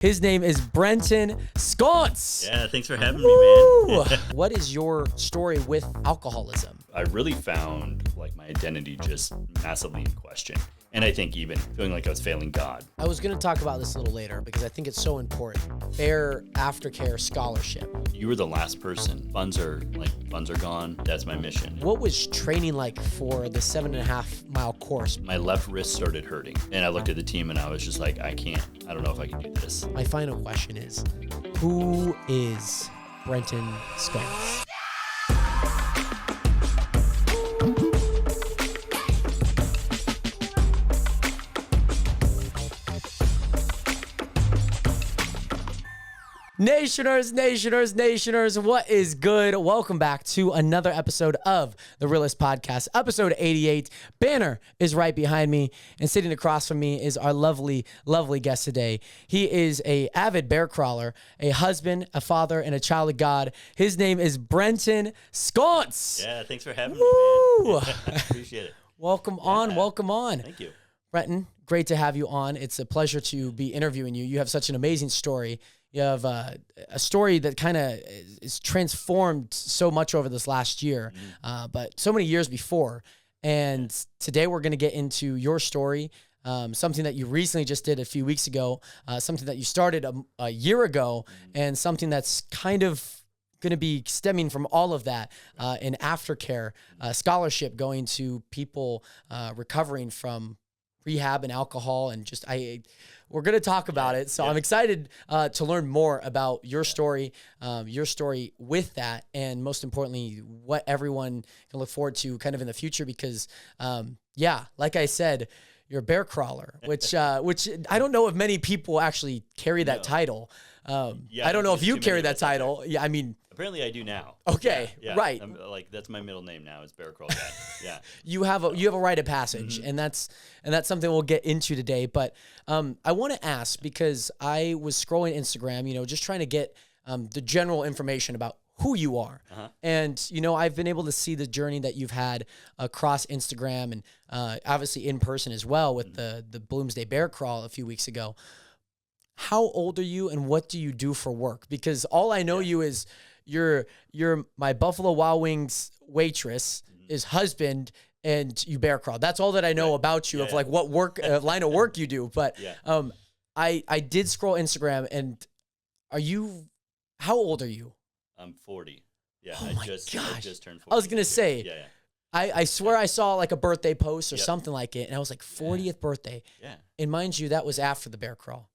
His name is Brenton Sconce. Yeah, thanks for having me, man. What is your story with alcoholism? I really found like my identity just massively in question. And I think even feeling like I was failing God. I was going to talk about this a little later because I think it's so important. B.E.A.R Aftercare Scholarship. You were the last person. Funds are gone. That's my mission. What was training like for the 7.5 mile course? My left wrist started hurting. And I looked at the team and I was just like, I don't know if I can do this. My final question is, who is Brenton Sconce? Nationers, what is good? Welcome back to another episode of The Realest Podcast, episode 88. Banner is right behind me, and sitting across from me is our lovely, lovely guest today. He is an avid bear crawler, a husband, a father, and a child of God. His name is Brenton Sconce. Yeah, thanks for having me, man. I appreciate it. Welcome on. Thank you. Brenton, great to have you on. It's a pleasure to be interviewing you. You have such an amazing story. You have a story that kind of is transformed so much over this last year, but so many years before. And today we're going to get into your story, something that you recently just did a few weeks ago, something that you started a year ago, and something that's kind of going to be stemming from all of that, an aftercare scholarship going to people recovering from rehab and alcohol, and just we're going to talk about it. So I'm excited to learn more about your story with that, and most importantly, what everyone can look forward to kind of in the future, because like I said, you're a bear crawler, which I don't know if many people actually carry that title. I don't know if you carry that title. Yeah, I mean, apparently I do now. Okay, yeah. Right. That's my middle name now is Bear Crawl Guy. Yeah. You have a rite of passage, and that's something we'll get into today. But I want to ask, because I was scrolling Instagram, just trying to get the general information about who you are. And, I've been able to see the journey that you've had across Instagram and obviously in person as well with the Bloomsday Bear Crawl a few weeks ago. How old are you, and what do you do for work? Because all I know you is you're my Buffalo Wild Wings waitress, is husband, and you bear crawl. That's all that I know about you like what work line of work you do. But I did scroll Instagram, and how old are you? I'm 40. Yeah, oh I just turned 40. I was gonna say. Yeah. I swear I saw like a birthday post or something like it, and I was like, 40th birthday. Yeah. And mind you, that was after the bear crawl.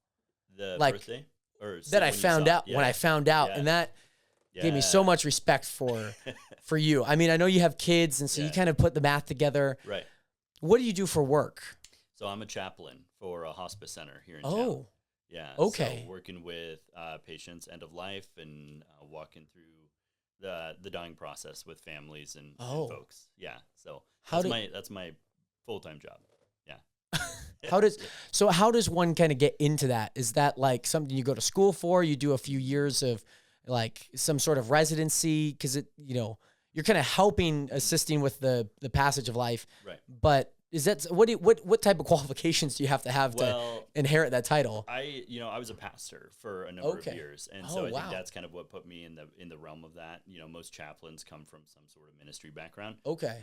The like, birthday? Or that I found out when I found out, and that gave me so much respect for you. I mean, I know you have kids, and so you kind of put the math together. Right. What do you do for work? So I'm a chaplain for a hospice center here in town. Yeah. Okay. So working with patients end of life and walking through the dying process with families and folks. Yeah. So that's my full-time job. Yeah. How does one kind of get into that? Is that like something you go to school for? You do a few years of like some sort of residency, because you're kind of assisting with the passage of life. Right. But is that what type of qualifications do you have to inherit that title? I was a pastor for a number of years, and so I think that's kind of what put me in the realm of that. Most chaplains come from some sort of ministry background. Okay.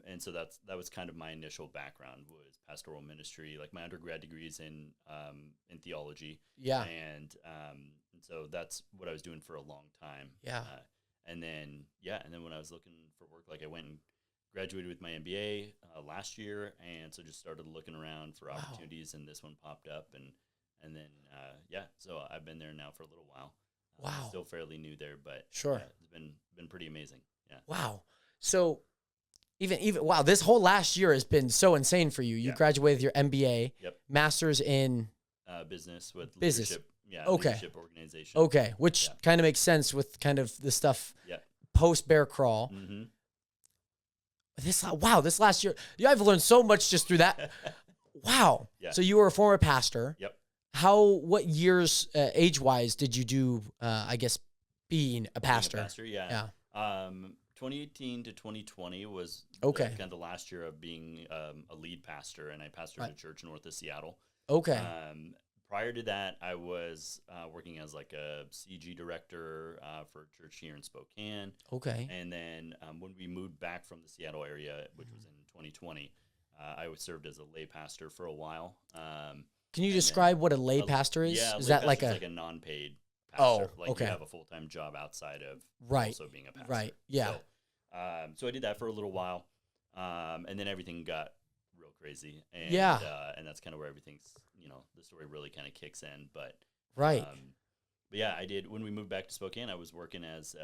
And so that was kind of my initial background, was pastoral ministry. Like my undergrad degree is in theology. Yeah. And so that's what I was doing for a long time. Yeah. And then when I was looking for work, like I went and graduated with my MBA last year, and so just started looking around for opportunities, and this one popped up, and then so I've been there now for a little while. Still fairly new there, but sure, it's been pretty amazing. Yeah. Wow. So even this whole last year has been so insane for you. You graduated with your MBA, master's in business with leadership. Leadership organization. Okay, which kind of makes sense with kind of the stuff post Bear Crawl. Mm-hmm. This last year, I've learned so much just through that. Wow. Yeah. So you were a former pastor. Yep. What years, age-wise, did you do, being a pastor? Being a pastor, yeah. 2018 to 2020 was kind of the last year of being a lead pastor, and I pastored a church north of Seattle. Okay. prior to that, I was working as like a CG director for a church here in Spokane. Okay. And then when we moved back from the Seattle area, which was in 2020, I served as a lay pastor for a while. Can you describe what a lay pastor is? Yeah, is that like a non-paid pastor? Oh, okay. You have a full-time job outside of also being a pastor. Right. Yeah. So I did that for a little while, and then everything got real crazy. And, and that's kind of where everything's, the story really kind of kicks in. But yeah, I did. When we moved back to Spokane, I was working as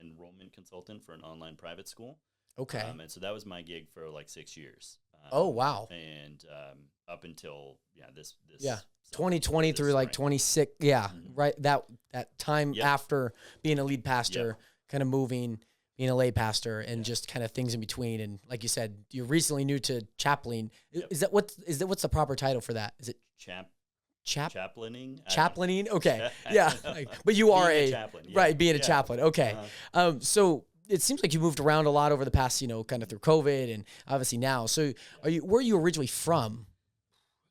enrollment consultant for an online private school. Okay. And so that was my gig for like 6 years. Oh, wow. And up until, this 2020 through like 26. Yeah. Right. That time after being a lead pastor, kind of moving, being a lay pastor, and just kind of things in between. And like you said, you're recently new to chaplain. Is that what's the proper title for that? Is it chaplaining? Chaplaining? Okay. Yeah. But you are a chaplain. Yeah. Right. Being a chaplain. Okay. So it seems like you moved around a lot over the past, kind of through COVID and obviously now. So where are you originally from?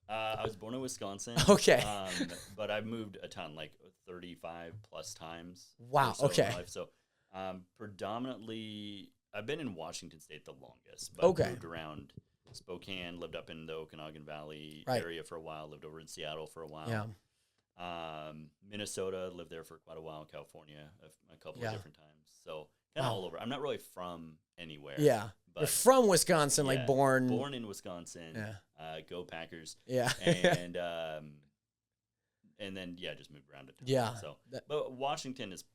I was born in Wisconsin. Okay. But I've moved a ton, like 35 plus times. Wow. Okay. In my life. So predominantly, I've been in Washington State the longest, but moved around Spokane, lived up in the Okanagan Valley area for a while, lived over in Seattle for a while. Yeah. Minnesota, lived there for quite a while, California, a couple of different times. So kind of all over. I'm not really from anywhere. Yeah. But you're from Wisconsin, like born in Wisconsin. Yeah. Go Packers. Yeah. And then just moved around a ton. Yeah. So, but Washington is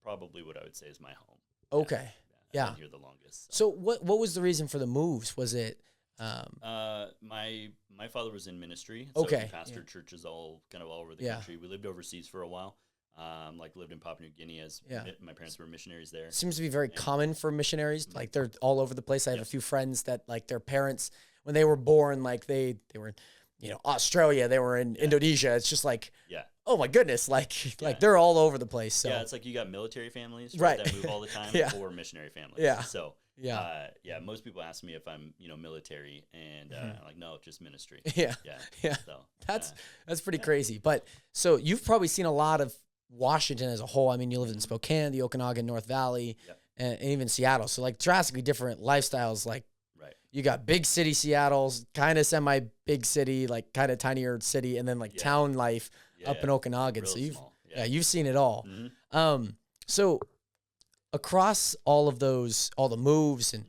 probably what I would say is my home. Okay. I've been here the longest. So what was the reason for the moves? Was it my father was in ministry, so he pastored churches all over the country. We lived overseas for a while. Lived in Papua New Guinea as my parents were missionaries there. Seems to be very common for missionaries. Like they're all over the place. I have a few friends that like their parents, when they were born, like they were in, Australia, they were in Indonesia. It's just like, oh my goodness. Like they're all over the place. So it's like you got military families that move all the time or missionary families. Yeah. So most people ask me if I'm, military, and I'm like, no, just ministry. Yeah. So that's pretty crazy. But so you've probably seen a lot of Washington as a whole. I mean, you lived in Spokane, the Okanagan North Valley, and even Seattle. So like drastically different lifestyles. Like you got big city Seattle's, kind of semi big city, like kind of tinier city, and then like town life up in Okanagan. So you've seen it all. Mm-hmm. So across all of those, all the moves and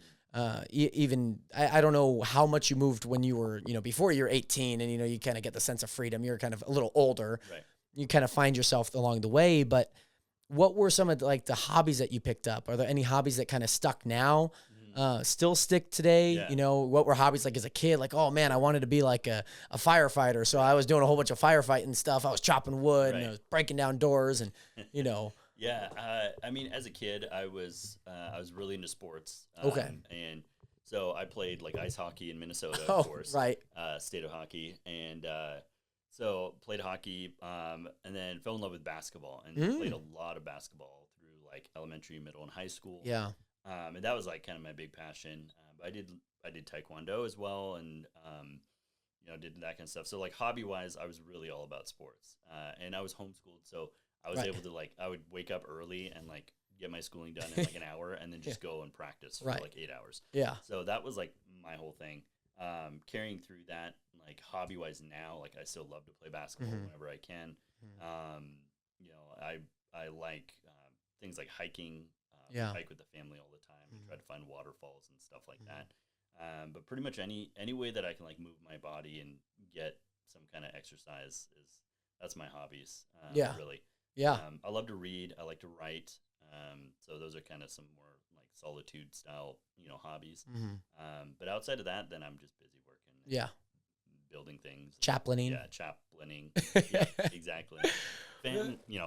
even I don't know how much you moved when you were, before you're 18 and, you kind of get the sense of freedom. You're kind of a little older. Right. You kind of find yourself along the way. But what were some of the hobbies that you picked up? Are there any hobbies that kind of stuck now, still stick today? Yeah. What were hobbies like as a kid? Like, oh man, I wanted to be like a firefighter. So I was doing a whole bunch of firefighting stuff. I was chopping wood and I was breaking down doors and, Yeah, I mean, as a kid, I was really into sports. And so I played like ice hockey in Minnesota, of course. Right. State of hockey, and so played hockey, and then fell in love with basketball, and played a lot of basketball through like elementary, middle, and high school. Yeah. And that was like kind of my big passion. But I did taekwondo as well, and did that kind of stuff. So like hobby wise, I was really all about sports, and I was homeschooled, so I was able to I would wake up early and like get my schooling done in like an hour and then just go and practice for like 8 hours. Yeah. So that was like my whole thing. Carrying through that, like hobby wise now, like I still love to play basketball whenever I can. I like things like hiking. Hike with the family all the time. I try to find waterfalls and stuff like that. But pretty much any way that I can like move my body and get some kind of exercise that's my hobbies. Really. Yeah. I love to read. I like to write. So those are kind of some more like solitude style, hobbies. But outside of that, then I'm just busy working. Yeah. Building things. Chaplaining. Yeah, chaplaining. Yeah, exactly.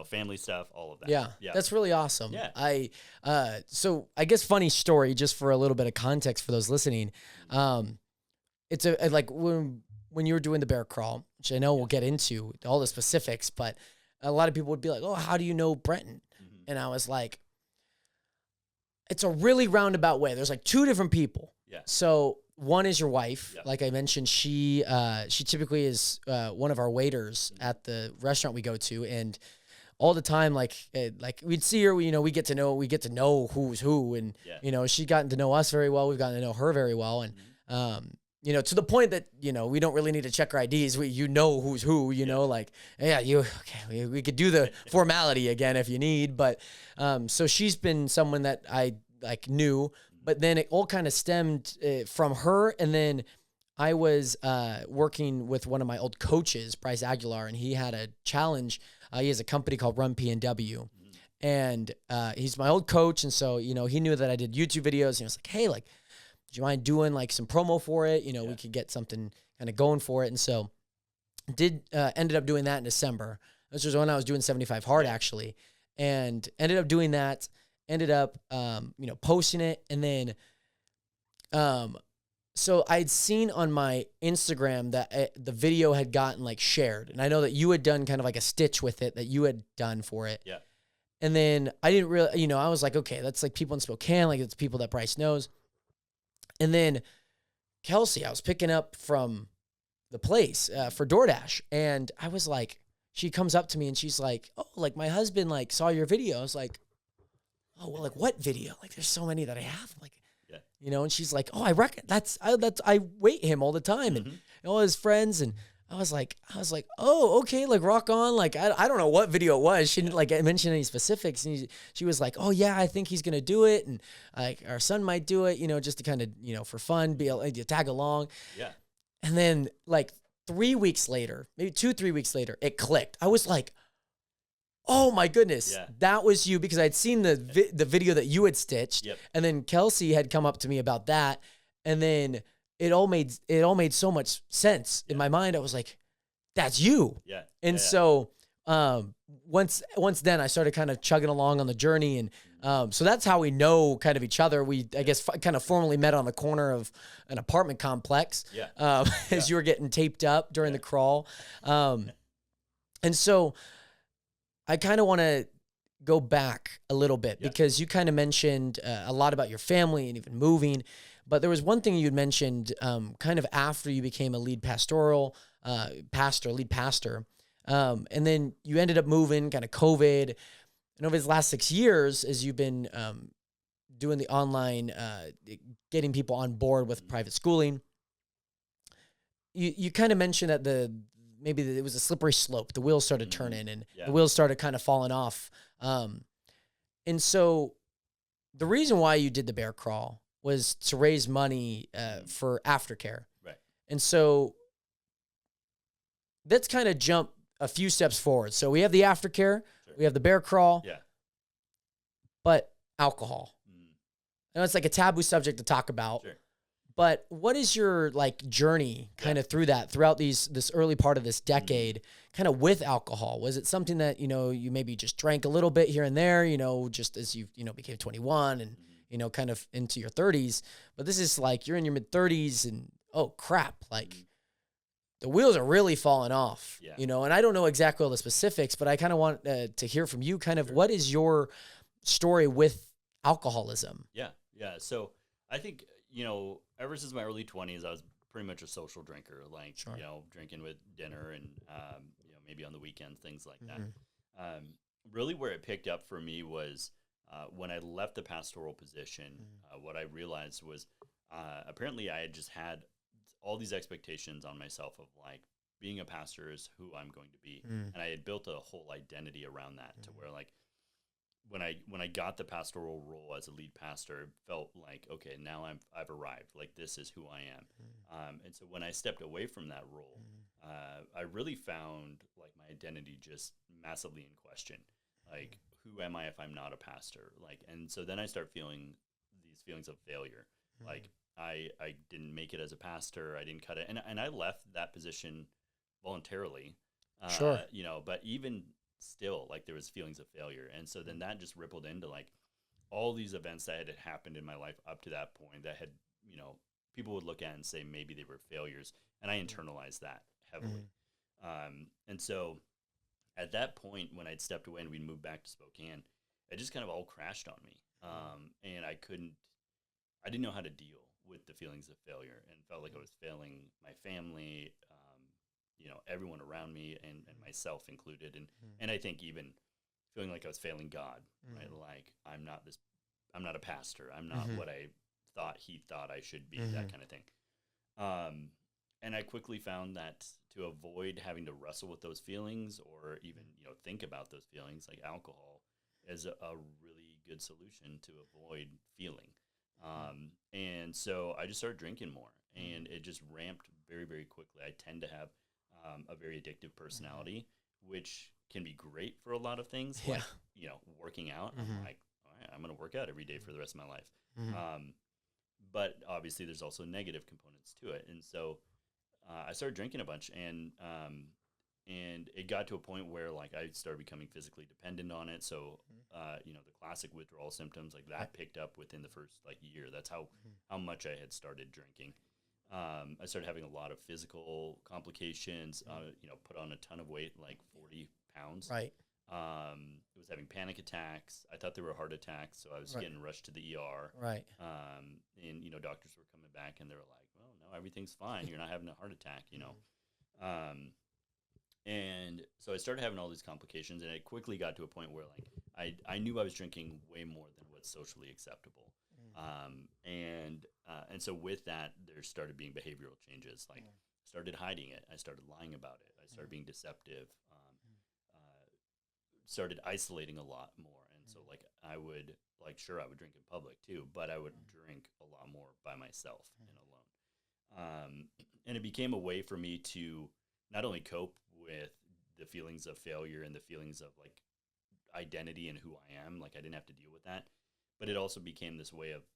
Family stuff, all of that. Yeah. That's really awesome. Yeah. So I guess funny story, just for a little bit of context for those listening. It's like when you were doing the bear crawl, which I know we'll get into all the specifics, but a lot of people would be like, oh, how do you know Brenton? And I was like, it's a really roundabout way. There's like two different people. Yeah. So one is your wife. Yep. Like I mentioned, she typically is one of our waiters at the restaurant we go to, and all the time, like we'd see her, we get to know who's who, and she's gotten to know us very well. We've gotten to know her very well, and to the point that we don't really need to check our IDs. We who's who. We could do the formality again if you need, but so she's been someone that I knew, but then it all kind of stemmed from her, and then I was working with one of my old coaches, Bryce Aguilar, and he had a challenge. He has a company called Run P&W, and he's my old coach, and so he knew that I did YouTube videos, and he was like, "Hey, do you mind doing some promo for it? We could get something kind of going for it." And so ended up doing that in December. This was when I was doing 75 Hard actually, and ended up doing that. Ended up posting it, and then so I'd seen on my Instagram that the video had gotten shared, and I know that you had done kind of a stitch with it that you had done for it. Yeah. And then I didn't really, I was like, okay, that's people in Spokane, it's people that Bryce knows. And then Kelsey, I was picking up from the place for DoorDash, and I was like, she comes up to me and she's like, "Oh, my husband saw your video." I was like, "Oh, well, what video? There's so many that I have." I'm like, and she's like, "Oh, I reckon I wait him all the time and all his friends." And I was like, "Oh, okay, rock on." I don't know what video it was. She didn't mention any specifics. And she was like, "Oh yeah, I think he's gonna do it, and our son might do it, just to kind of for fun, be able to tag along." Yeah. And then 3 weeks later, maybe 2-3 weeks later, it clicked. I was like, "Oh my goodness, that was you," because I'd seen the video that you had stitched, and then Kelsey had come up to me about that, and then it all made so much sense in my mind. I was like, "That's you." Yeah. And so once then I started kind of chugging along on the journey, and so that's how we know kind of each other. We, I guess, kind of formally met on the corner of an apartment complex as you were getting taped up during the crawl. And so I kind of want to go back a little bit because you kind of mentioned a lot about your family and even moving, but there was one thing you'd mentioned kind of after you became a lead pastor, and then you ended up moving, kind of COVID, and over the last 6 years, as you've been doing the online, getting people on board with private schooling, you kind of mentioned that maybe it was a slippery slope. The wheels started turning, and the wheels started kind of falling off. And so the reason why you did the bear crawl was to raise money for aftercare. Right. And so let's kind of jump a few steps forward. So we have the aftercare, we have the bear crawl, but alcohol. I know it's a taboo subject to talk about. Sure. But what is your journey kind of throughout this early part of this decade, kind of with alcohol? Was it something that, you maybe just drank a little bit here and there, just as you, became 21 and, kind of into your 30s, but this is you're in your mid 30s and, oh crap, the wheels are really falling off, and I don't know exactly all the specifics, but I kind of want to hear from you kind of what is your story with alcoholism? Yeah. So I think, ever since my early 20s, I was pretty much a social drinker, drinking with dinner and, maybe on the weekends, things like that. Really where it picked up for me was when I left the pastoral position, what I realized was apparently I had just had all these expectations on myself of being a pastor is who I'm going to be. And I had built a whole identity around that to where when I got the pastoral role as a lead pastor, it felt like, okay, now I've arrived. This is who I am. And so when I stepped away from that role, I really found my identity just massively in question. Who am I if I'm not a pastor? And so then I start feeling these feelings of failure. I didn't make it as a pastor. I didn't cut it. And I left that position voluntarily. But even still, there was feelings of failure. And so then that just rippled into all these events that had happened in my life up to that point that had, people would look at and say maybe they were failures. And I internalized that heavily. And so at that point, when I'd stepped away and we'd moved back to Spokane, it just kind of all crashed on me. And I didn't know how to deal with the feelings of failure, and felt like I was failing my family, everyone around me, and myself included. And I think even feeling like I was failing God, right? Like I'm not a pastor. I'm not what I thought he thought I should be, that kind of thing. And I quickly found that to avoid having to wrestle with those feelings or even, think about those feelings, like alcohol is a really good solution to avoid feeling. And so I just started drinking more, and it just ramped very, very quickly. I tend to have a very addictive personality, which can be great for a lot of things, like, working out. I'm like, all right, I'm going to work out every day for the rest of my life. But obviously there's also negative components to it. And so I started drinking a bunch, and it got to a point where like I started becoming physically dependent on it. So, the classic withdrawal symptoms like that picked up within the first like year. That's how much I had started drinking. I started having a lot of physical complications, put on a ton of weight, like 40 pounds. Right. Was having panic attacks. I thought they were heart attacks, so I was getting rushed to the ER. Right. And, doctors were coming back, and they were like, well, no, everything's fine. You're not having a heart attack, And so I started having all these complications, and it quickly got to a point where, like, I knew I was drinking way more than what's socially acceptable. And so with that, there started being behavioral changes. Like, started hiding it. I started lying about it. I started being deceptive. Started isolating a lot more. And so, like, I would drink in public too, but I would drink a lot more by myself and alone. And it became a way for me to not only cope with the feelings of failure and the feelings of like identity and who I am, like I didn't have to deal with that, but it also became this way of,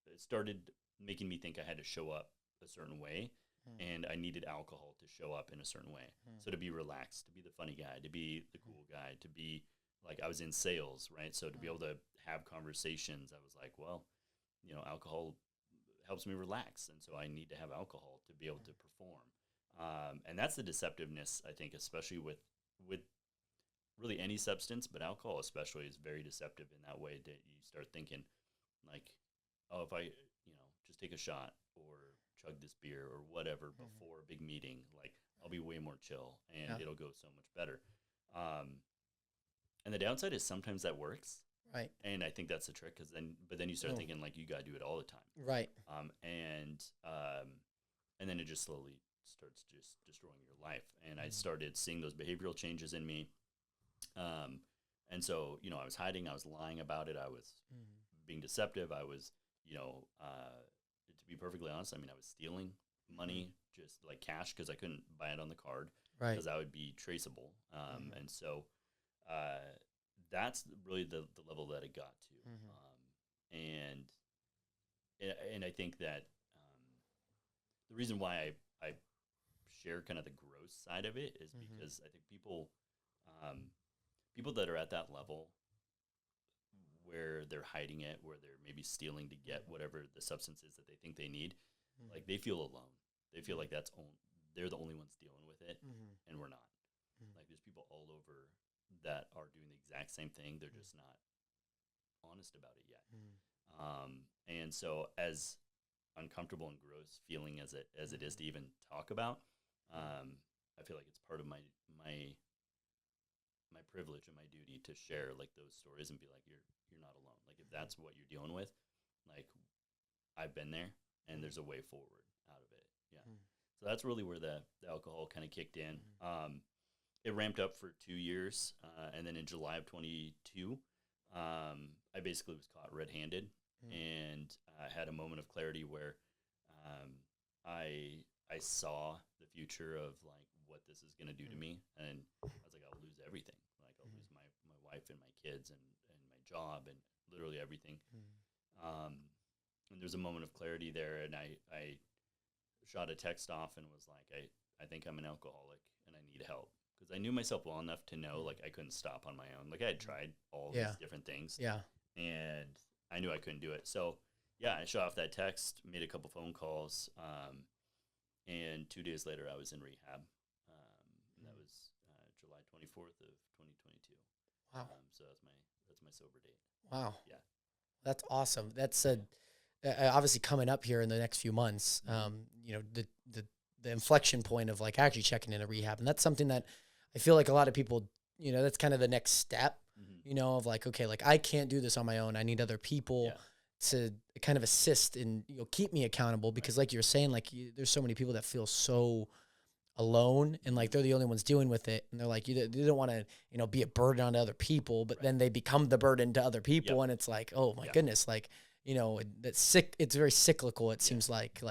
it started making me think I had to show up a certain way, and I needed alcohol to show up in a certain way. So to be relaxed, to be the funny guy, to be the cool guy, to be like, I was in sales, right? So to be able to have conversations, I was like, well, alcohol helps me relax. And so I need to have alcohol to be able to perform. And that's the deceptiveness, I think, especially with really any substance, but alcohol especially is very deceptive in that way, that you start thinking like, oh, if I, just take a shot or chug this beer or whatever before a big meeting, like I'll be way more chill and it'll go so much better. And the downside is sometimes that works. Right. And I think that's the trick, but then you start thinking like you got to do it all the time. Right. And then it just slowly starts just destroying your life. And I started seeing those behavioral changes in me. And so, I was hiding, I was lying about it. I was being deceptive. I was, to be perfectly honest, I was stealing money, just like cash, because I couldn't buy it on the card, because that would be traceable. And so that's really the level that it got to. And I think that the reason why I share kind of the gross side of it is because I think people that are at that level where they're hiding it, where they're maybe stealing to get whatever the substance is that they think they need, like they feel alone. They feel like they're the only ones dealing with it, and we're not. Like there's people all over that are doing the exact same thing. They're just not honest about it yet. And so as uncomfortable and gross feeling as it is to even talk about, I feel like it's part of my privilege and my duty to share like those stories and be like, you're not alone. Like if that's what you're dealing with, like I've been there, and there's a way forward out of it. Yeah. So that's really where the alcohol kind of kicked in. It ramped up for 2 years. And then in July of 22, I basically was caught red-handed, and I had a moment of clarity where I saw the future of like what this is going to do to me. And I was like, I'll lose everything. Like I'll lose my wife and my kids and my job and literally everything. And there's a moment of clarity there. And I shot a text off and was like, I think I'm an alcoholic and I need help. Because I knew myself well enough to know like I couldn't stop on my own. Like I had tried all these different things. Yeah. And I knew I couldn't do it. So I shot off that text, made a couple phone calls. And 2 days later I was in rehab. And that was July 24th of 2022. Wow. So that's my sober date. Wow. Yeah. That's awesome. obviously coming up here in the next few months, you know, the inflection point of like actually checking into rehab. And that's something that I feel like a lot of people, you know, that's kind of the next step, you know, of like, okay, like I can't do this on my own. I need other people to kind of assist and, you know, keep me accountable, because like you're saying, like there's so many people that feel so alone and like they're the only ones dealing with it, and they're like, they don't want to, you know, be a burden on other people, but then they become the burden to other people. And it's like, oh my goodness, like, you know, it's very cyclical. It seems like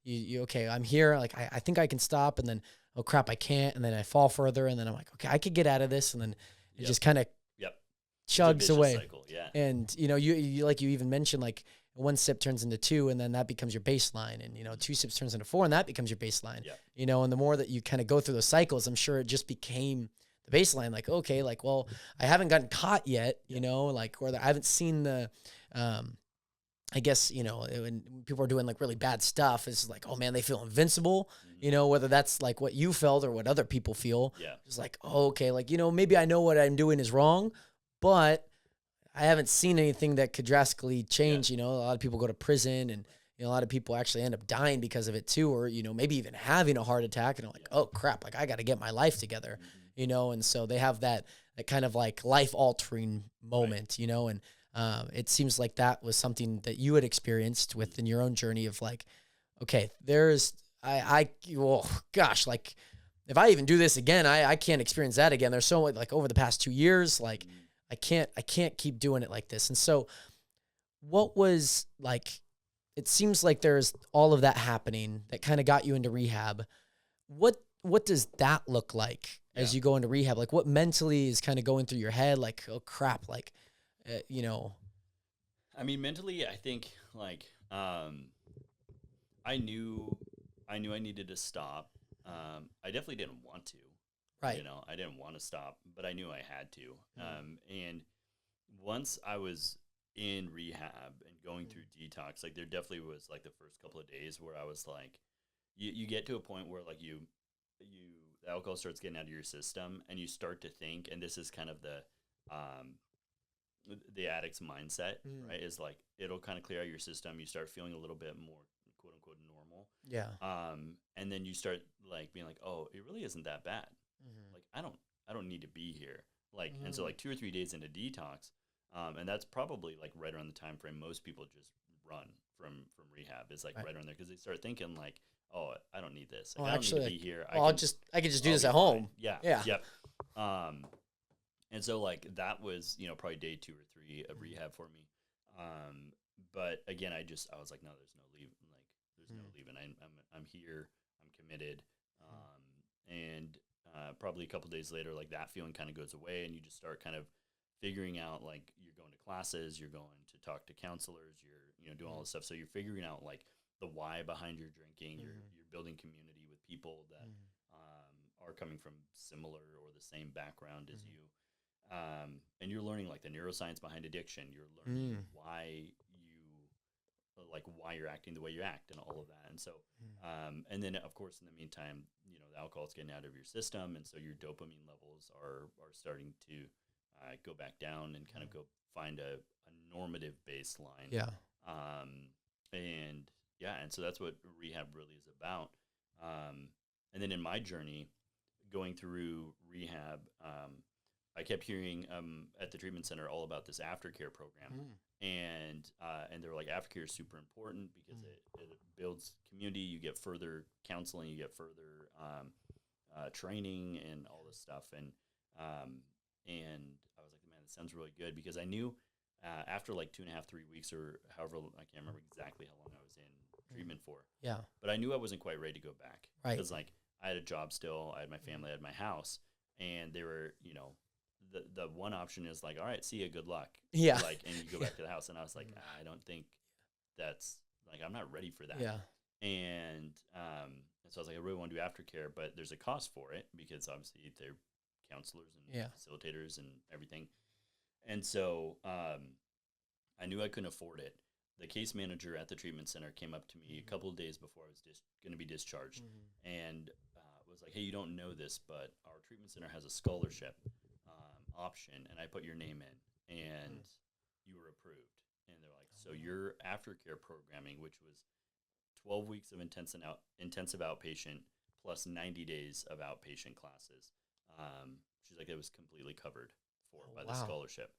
you okay, I'm here, like I think I can stop, and then oh crap, I can't, and then I fall further, and then I'm like, okay, I could get out of this, and then it just kind of chugs away. Cycle, and you know, you like you even mentioned, like one sip turns into two, and then that becomes your baseline, and you know, two sips turns into four, and that becomes your baseline. You know, and the more that you kind of go through those cycles, I'm sure it just became the baseline. Like, okay, like, well, I haven't gotten caught yet, you know, like, or I haven't seen the I guess, you know, when people are doing like really bad stuff, it's like, oh man, they feel invincible, you know, whether that's like what you felt or what other people feel. It's like, oh, okay, like, you know, maybe I know what I'm doing is wrong, but I haven't seen anything that could drastically change. You know, a lot of people go to prison, and, you know, a lot of people actually end up dying because of it too, or, you know, maybe even having a heart attack, and I'm like, oh crap, like I got to get my life together, you know? And so they have that kind of like life altering moment, you know, and it seems like that was something that you had experienced within your own journey of like, okay, well, gosh, like if I even do this again, I can't experience that again. There's so much, like over the past 2 years, like I can't keep doing it like this. And so what was like, it seems like there's all of that happening that kind of got you into rehab. What does that look like as you go into rehab? Like what mentally is kind of going through your head? Like, oh crap, like, you know, I mean, mentally, I think like, I knew I needed to stop. I definitely didn't want to, you know, I didn't want to stop, but I knew I had to. And once I was in rehab and going through detox, like there definitely was like the first couple of days where I was like, you get to a point where like the alcohol starts getting out of your system, and you start to think, and this is kind of the addict's mindset, right? Is like, it'll kind of clear out your system. You start feeling a little bit more quote unquote normal. And then you start like being like, oh, it really isn't that bad. Like, I don't need to be here. Like, and so like 2 or 3 days into detox, and that's probably like right around the time frame most people just run from rehab, is like right around there, because they start thinking like, oh, I don't need this. Like, I don't need to be here. I could just do this at home. Yep. And so like that was, you know, probably day 2 or 3 of rehab for me. But again, I was like, no, there's no leave. Like there's no leaving. I'm here. I'm committed. And probably a couple days later, like that feeling kind of goes away, and you just start kind of figuring out, like you're going to classes, you're going to talk to counselors, you're, you know, doing all this stuff. So you're figuring out like the why behind your drinking. You're building community with people that are coming from similar or the same background as you. And you're learning like the neuroscience behind addiction. You're learning why you're acting the way you act and all of that. And so, and then of course, in the meantime, you know, the alcohol's getting out of your system. And so your dopamine levels are starting to go back down and kind of go find a normative baseline. And so that's what rehab really is about. And then in my journey going through rehab, I kept hearing at the treatment center all about this aftercare program, and they were like, aftercare is super important because it builds community. You get further counseling, you get further training, and all this stuff. And I was like, man, this sounds really good, because I knew after like 2.5, 3 weeks, or however, I can't remember exactly how long I was in treatment for. But I knew I wasn't quite ready to go back, because like I had a job still, I had my family, I had my house, and they were, you know. The one option is like, all right, see ya, good luck. Like, and you go back to the house. And I was like, I don't think that's, like, I'm not ready for that. And so I was like, I really want to do aftercare, but there's a cost for it, because obviously they're counselors and facilitators and everything. And so I knew I couldn't afford it. The case manager at the treatment center came up to me a couple of days before I was going to be discharged, and was like, hey, you don't know this, but our treatment center has a scholarship option, and I put your name in, and you were approved. and they're like, so your aftercare programming, which was 12 weeks of intensive outpatient plus 90 days of outpatient classes. She's like, it was completely covered by the scholarship.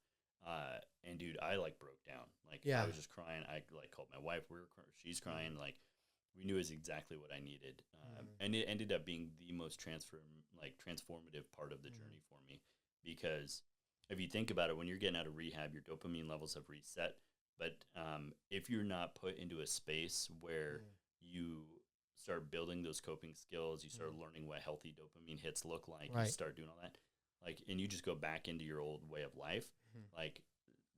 And dude, I like broke down. Like I was just crying. I like called my wife. She's crying. Like we knew it was exactly what I needed. And it ended up being the most transformative part of the journey for me, because if you think about it, when you're getting out of rehab, your dopamine levels have reset. But if you're not put into a space where you start building those coping skills, you start learning what healthy dopamine hits look like, you start doing all that, and you just go back into your old way of life,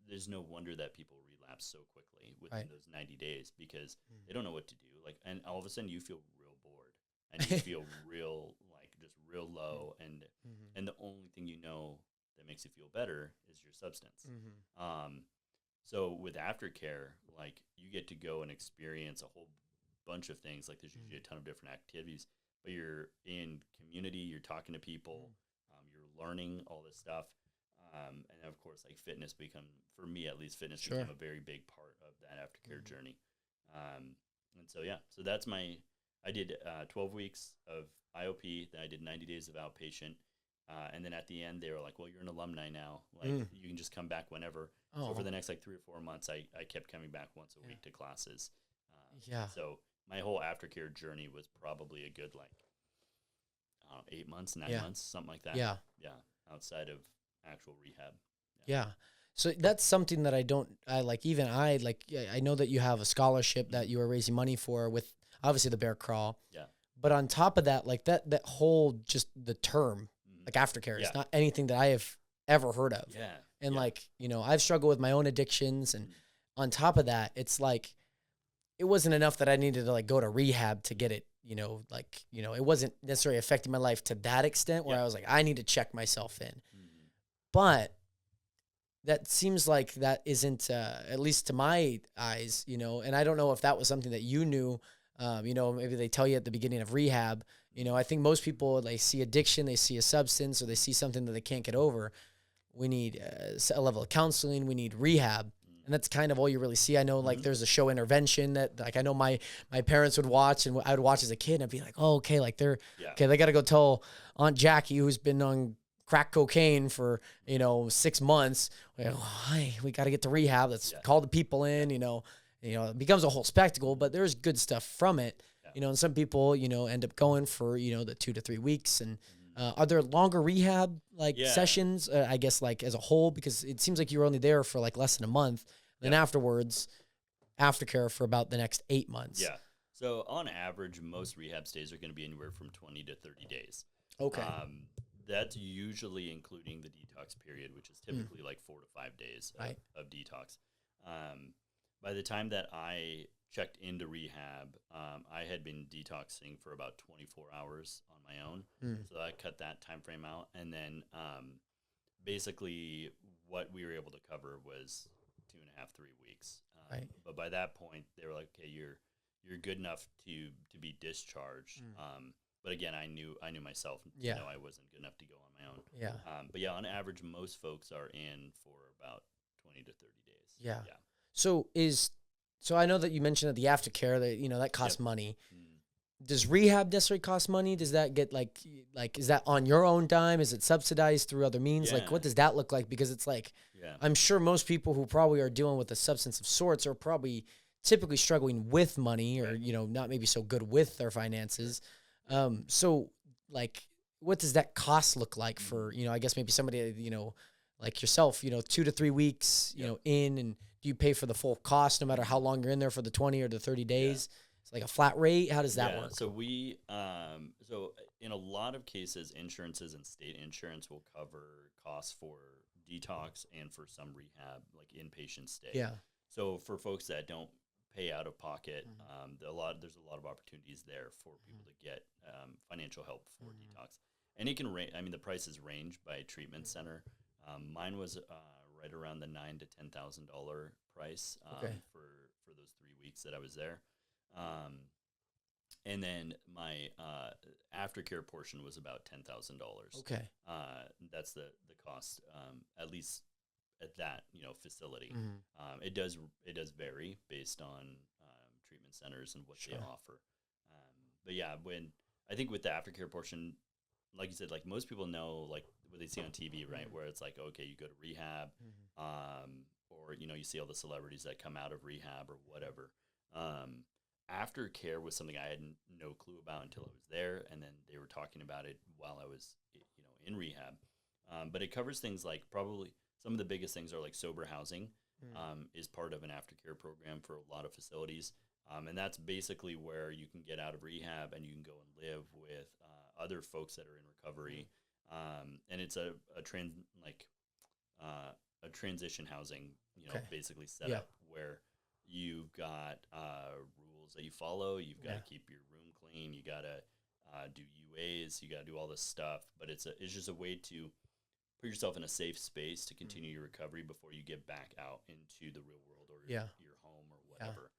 there's no wonder that people relapse so quickly within those 90 days, because they don't know what to do. And all of a sudden you feel real bored and you feel real low, and the only thing that makes you feel better is your substance. So with aftercare, you get to go and experience a whole bunch of things. There's usually a ton of different activities, but you're in community, you're talking to people, you're learning all this stuff. And of course, fitness for me at least, became a very big part of that aftercare journey. And so that's I did 12 weeks of IOP, then I did 90 days of outpatient. And then at the end, they were like, well, you're an alumni now. You can just come back whenever. So for the next 3 or 4 months, I kept coming back once a week to classes. So my whole aftercare journey was probably a good 8 months, 9 months, something like that. Yeah. Outside of actual rehab. Yeah. So that's something that I know that you have a scholarship that you are raising money for with obviously the Bear Crawl. Yeah. But on top of that, that whole, just the term, aftercare is not anything that I have ever heard of. Yeah. And I've struggled with my own addictions. And on top of that, it's it wasn't enough that I needed to go to rehab to get it, it wasn't necessarily affecting my life to that extent where I was I need to check myself in. But that seems like that isn't, at least to my eyes, and I don't know if that was something that you knew, maybe they tell you at the beginning of rehab. I think most people, they see addiction, they see a substance, or they see something that they can't get over. We need a level of counseling. We need rehab. And that's kind of all you really see. I know there's a show Intervention that I know my parents would watch, and I would watch as a kid, and I'd be like, oh, okay, they got to go tell Aunt Jackie, who's been on crack cocaine for 6 months, hey, we got to get to rehab. Let's call the people in. It becomes a whole spectacle, but there's good stuff from it. And some people end up going for the 2 to 3 weeks. And are there longer rehab sessions, I guess, as a whole, because it seems like you were only there for less than a month, then afterwards aftercare for about the next 8 months. So on average, most rehab stays are going to be anywhere from 20 to 30 days. Okay. That's usually including the detox period, which is typically 4 to 5 days of detox. By the time that I checked into rehab, I had been detoxing for about 24 hours on my own. So I cut that time frame out. And then basically what we were able to cover was 2.5, 3 weeks. But by that point, they were like, okay, you're good enough to be discharged. But again, I knew myself. I wasn't good enough to go on my own. But on average, most folks are in for about 20 to 30 days. So I know that you mentioned that the aftercare, that costs money. Does rehab necessarily cost money? Does that get is that on your own dime? Is it subsidized through other means? What does that look like? Because it's I'm sure most people who probably are dealing with a substance of sorts are probably typically struggling with money, or, not maybe so good with their finances. So what does that cost look like for, I guess maybe somebody, like yourself, 2 to 3 weeks, in, and do you pay for the full cost no matter how long you're in there for the 20 or the 30 days? It's a flat rate. How does that work? So we, so in a lot of cases, insurances and state insurance will cover costs for detox and for some rehab, inpatient stay. So for folks that don't pay out of pocket, there's a lot of opportunities there for people to get financial help for detox. And it can range. I mean, the prices range by treatment center. Mine was right around the $9,000 to $10,000 price for those 3 weeks that I was there. And then my aftercare portion was about $10,000. Okay. That's the cost, at least at that, facility. It does vary based on treatment centers and what they offer. But yeah, I think with the aftercare portion, like you said, like most people know like what they see on TV, right? Where it's like, okay, you go to rehab, or you see all the celebrities that come out of rehab or whatever. Aftercare was something I had no clue about until I was there, and then they were talking about it while I was in rehab. But it covers things like probably some of the biggest things are like sober housing is part of an aftercare program for a lot of facilities. And that's basically where you can get out of rehab and you can go and live with other folks that are in recovery. And it's a transition housing, basically set up where you've got rules that you follow. You've got to keep your room clean. You got to do UAs. You got to do all this stuff. But it's just a way to put yourself in a safe space to continue your recovery before you get back out into the real world or your home or whatever.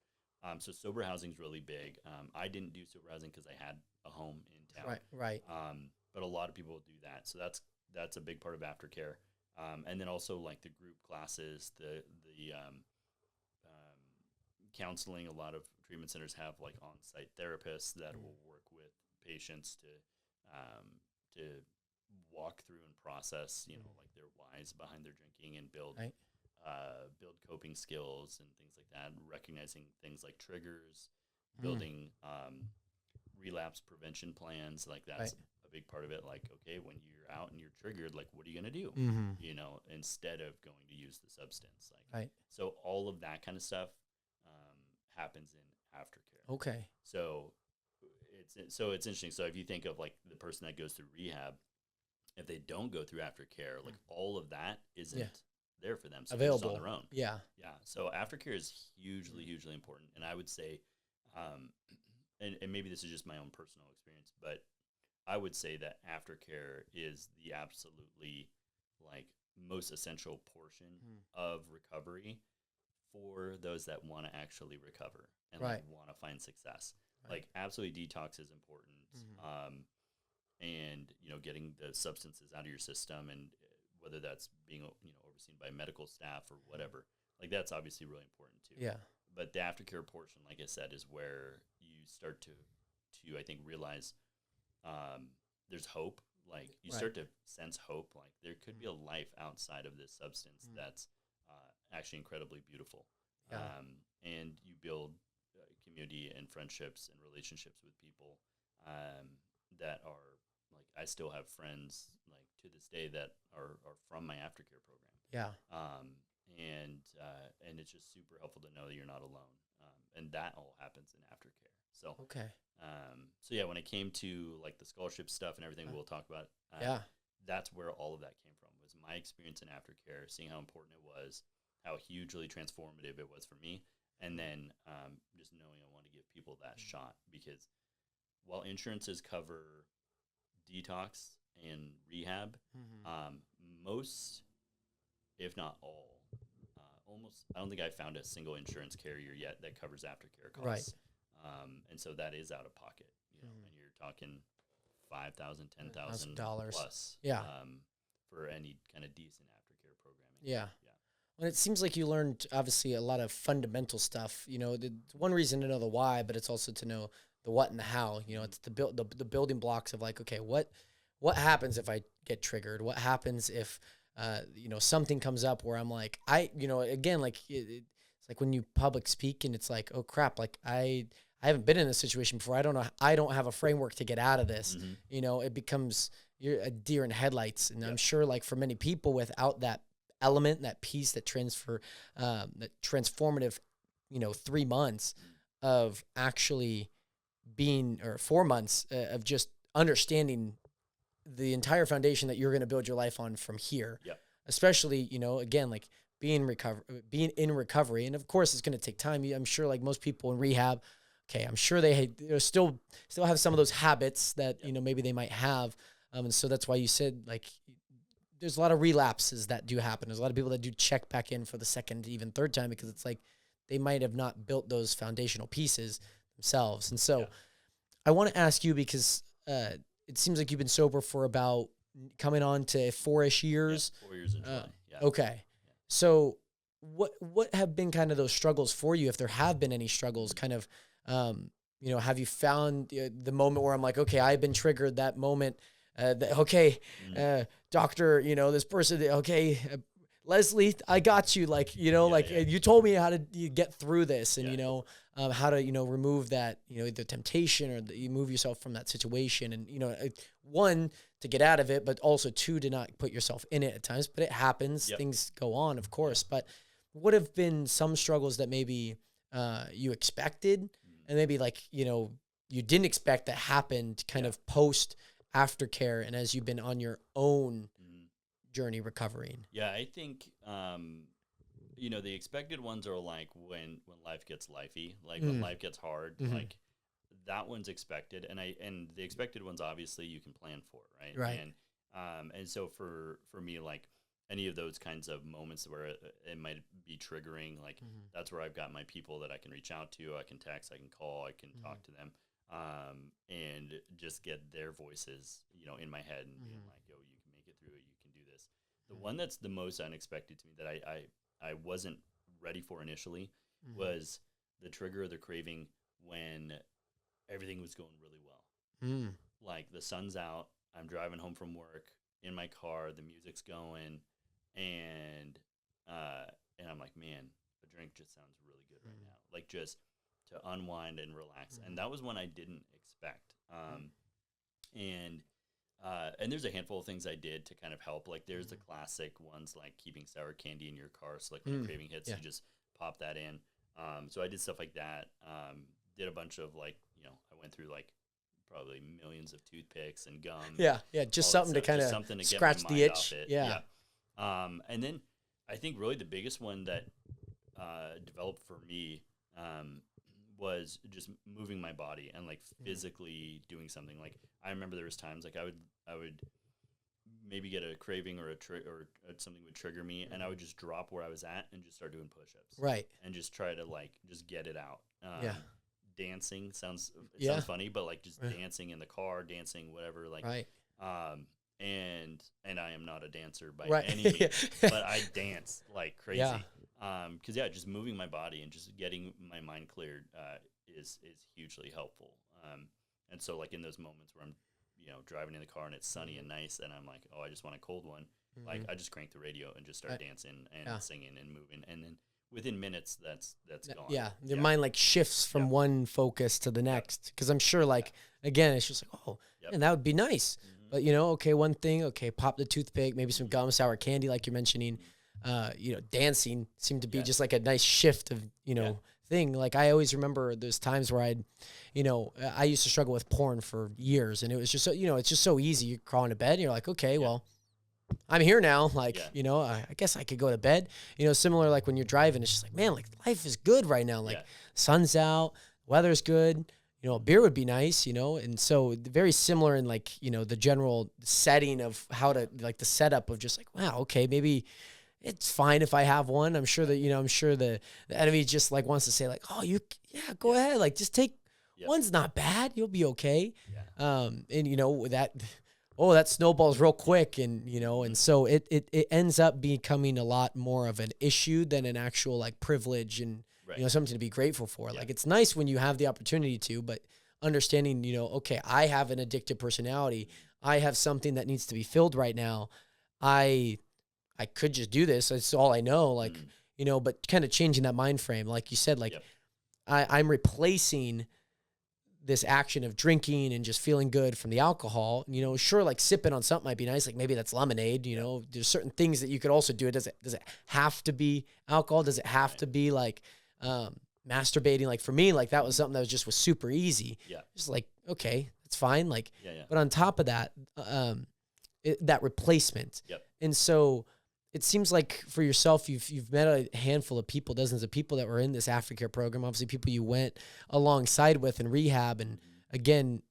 So sober housing is really big. I didn't do sober housing because I had a home in town. Right. But a lot of people do that. So that's a big part of aftercare. And then also like the group classes, the counseling. A lot of treatment centers have like on-site therapists that will work with patients to walk through and process, like their whys behind their drinking and build coping skills and things like that, recognizing things like triggers, building relapse prevention plans. Like that's a big part of it. Like, okay, when you're out and you're triggered, like what are you going to do, instead of going to use the substance. So all of that kind of stuff happens in aftercare. Okay. So it's interesting. So if you think of like the person that goes through rehab, if they don't go through aftercare, like all of that isn't there for them. So available they're just on their own. Yeah. So aftercare is hugely, hugely important. And I would say, and maybe this is just my own personal experience, but I would say that aftercare is the absolutely like most essential portion of recovery for those that want to actually recover and like, want to find success. Like absolutely detox is important. And, getting the substances out of your system, and whether that's being, overseen by medical staff or whatever, like that's obviously really important too. Yeah. But the aftercare portion, like I said, is where you start to I think, realize there's hope. Like you start to sense hope. Like there could be a life outside of this substance that's actually incredibly beautiful. And you build community and friendships and relationships with people that are like, I still have friends like to this day that are from my aftercare program. Yeah. And it's just super helpful to know that you're not alone. And that all happens in aftercare. So, so yeah, when it came to like the scholarship stuff and everything we'll talk about, that's where all of that came from, was my experience in aftercare, seeing how important it was, how hugely transformative it was for me. And then just knowing I want to give people that shot, because while insurances cover detox and rehab, most, if not all, almost, I don't think I found a single insurance carrier yet that covers aftercare costs. And so that is out of pocket, and you're talking $5,000, $10,000 plus for any kind of decent aftercare programming. Well, it seems like you learned obviously a lot of fundamental stuff. The one reason to know the why, but it's also to know the what and the how. It's the building blocks of like, okay, what happens if I get triggered? What happens if something comes up where I'm like, again, like it's like when you public speak and it's like, oh crap, like I haven't been in this situation before. I don't know. I don't have a framework to get out of this. It becomes, you're a deer in headlights. And I'm sure like for many people, without that element, that piece, that transformative, 3 months of actually being, or 4 months of just understanding the entire foundation that you're going to build your life on from here, especially, again, like being in recovery. And of course it's going to take time. I'm sure like most people in rehab, I'm sure they still have some of those habits that, maybe they might have. And so that's why you said like, there's a lot of relapses that do happen. There's a lot of people that do check back in for the second, even third time, because it's like they might have not built those foundational pieces themselves. And so I want to ask you, because it seems like you've been sober for about coming on to 4-ish years. 4 years in July. Okay. So what have been kind of those struggles for you, if there have been any struggles, kind of, have you found the moment where I'm like, okay, I've been triggered, that moment, doctor, this person, okay, Leslie, I got you. Like, you told me how to get through this and, how to, remove that, the temptation or you move yourself from that situation and, one, to get out of it, but also two, to not put yourself in it at times, but it happens. Yep. Things go on, of course, but what have been some struggles that maybe you expected and maybe you didn't expect that happened kind of post aftercare and as you've been on your own journey recovering? Yeah, I think the expected ones are like when life gets lifey, like when life gets hard, like that one's expected, and the expected ones obviously you can plan for, right? And so for me, like any of those kinds of moments where it might be triggering, like that's where I've got my people that I can reach out to, I can text, I can call, I can talk to them, and just get their voices, in my head and being like, yo, you can make it through it, you can do this. The one that's the most unexpected to me that I wasn't ready for initially was the trigger of the craving when everything was going really well. Like the sun's out, I'm driving home from work in my car, the music's going, and I'm like, man, a drink just sounds really good right now. Like just to unwind and relax. And that was one I didn't expect. And there's a handful of things I did to kind of help. Like there's the classic ones like keeping sour candy in your car. So like when the craving hits, you just pop that in. So I did stuff like that. Did a bunch of I went through like probably millions of toothpicks and gum. Yeah. Just something to kind of scratch the itch. Yeah. And then I think really the biggest one that developed for me was just moving my body and like physically doing something. Like I remember there was times like I would maybe get a craving or or something would trigger me, and I would just drop where I was at and just start doing push-ups. Right. And just try to just get it out. Dancing sounds funny, but like just dancing in the car, dancing, whatever, like, right. And I am not a dancer by any means, but I dance like crazy. Cause just moving my body and just getting my mind cleared, is hugely helpful. And so like in those moments where I'm, driving in the car and it's sunny and nice and I'm like, oh, I just want a cold one. Like I just crank the radio and just start dancing and singing and moving. And then within minutes that's gone. Yeah. Your mind like shifts from one focus to the next. Cause I'm sure again, it's just like, oh, and that would be nice. But okay, one thing, pop the toothpick, maybe some gum, sour candy, like you're mentioning, dancing seemed to be just like a nice shift of, thing. Like I always remember those times where I used to struggle with porn for years and it was just so, it's just so easy. You're crawling to bed and you're like, okay, well, I'm here now. Like, I guess I could go to bed, similar, like when you're driving, it's just like, man, like life is good right now. Like sun's out, weather's good, a beer would be nice, and so very similar in like, the general setting of how to like the setup of just like, wow, okay, maybe it's fine if I have one. I'm sure that, I'm sure the enemy just like wants to say like, oh, go ahead. Like just take one's not bad. You'll be okay. And that snowballs real quick and, and so it ends up becoming a lot more of an issue than an actual like privilege and, something to be grateful for. Like it's nice when you have the opportunity to, but understanding, okay, I have an addictive personality. I have something that needs to be filled right now. I could just do this. That's all I know. Like, but kind of changing that mind frame. Like you said, like I'm replacing this action of drinking and just feeling good from the alcohol, sure. Like sipping on something might be nice. Like maybe that's lemonade, there's certain things that you could also do. Does it have to be alcohol? Does it have to be like, masturbating? Like for me, like that was something that was super easy. Just like, okay, that's fine. Like, but on top of that, that replacement. And so it seems like for yourself, you've met a handful of people, dozens of people that were in this aftercare program, obviously people you went alongside with in rehab. And again,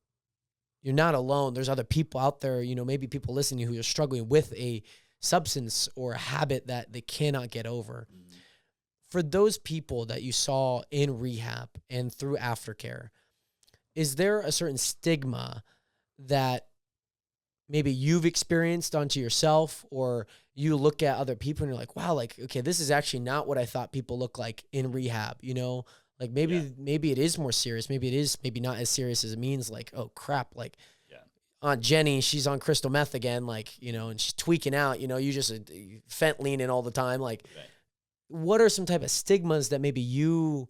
you're not alone. There's other people out there, maybe people listening who are struggling with a substance or a habit that they cannot get over. For those people that you saw in rehab and through aftercare, is there a certain stigma that maybe you've experienced onto yourself, or you look at other people and you're like, wow, like, okay, this is actually not what I thought people look like in rehab, you know? Like maybe it is more serious. Maybe it is maybe not as serious as it means. Like, oh crap, like Aunt Jenny, she's on crystal meth again, like, you know, and she's tweaking out, you know, you just fentanyl in all the time. Like, what are some type of stigmas that maybe you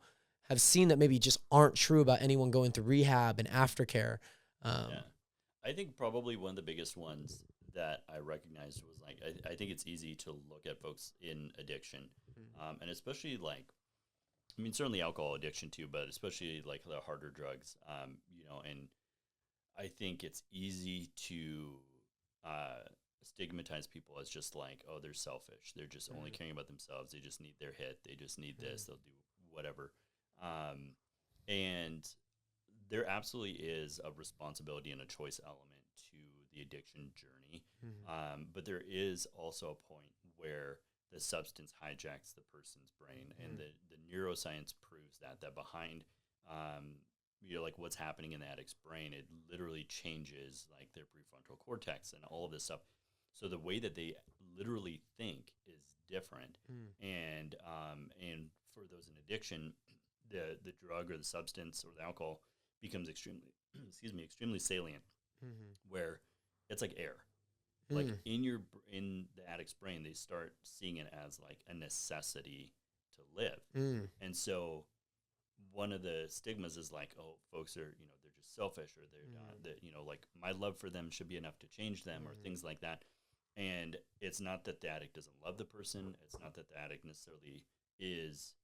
have seen that maybe just aren't true about anyone going through rehab and aftercare? I think probably one of the biggest ones that I recognized was like, I think it's easy to look at folks in addiction, and especially like, I mean, certainly alcohol addiction too, but especially like the harder drugs, you know, and I think it's easy to stigmatize people as just like, oh, they're selfish. They're just only caring about themselves. They just need their hit. They just need this. They'll do whatever. And there absolutely is a responsibility and a choice element to the addiction journey. But there is also a point where the substance hijacks the person's brain, and the neuroscience proves that behind, you know, like what's happening in the addict's brain, it literally changes like their prefrontal cortex and all of this stuff. So the way that they literally think is different. And for those in addiction, the drug or the substance or the alcohol becomes extremely salient, where it's like air. Like in the addict's brain, they start seeing it as like a necessity to live. And so one of the stigmas is like, oh, folks are, you know, they're just selfish, or they're not, that, you know, like my love for them should be enough to change them, or things like that. And it's not that the addict doesn't love the person. It's not that the addict necessarily is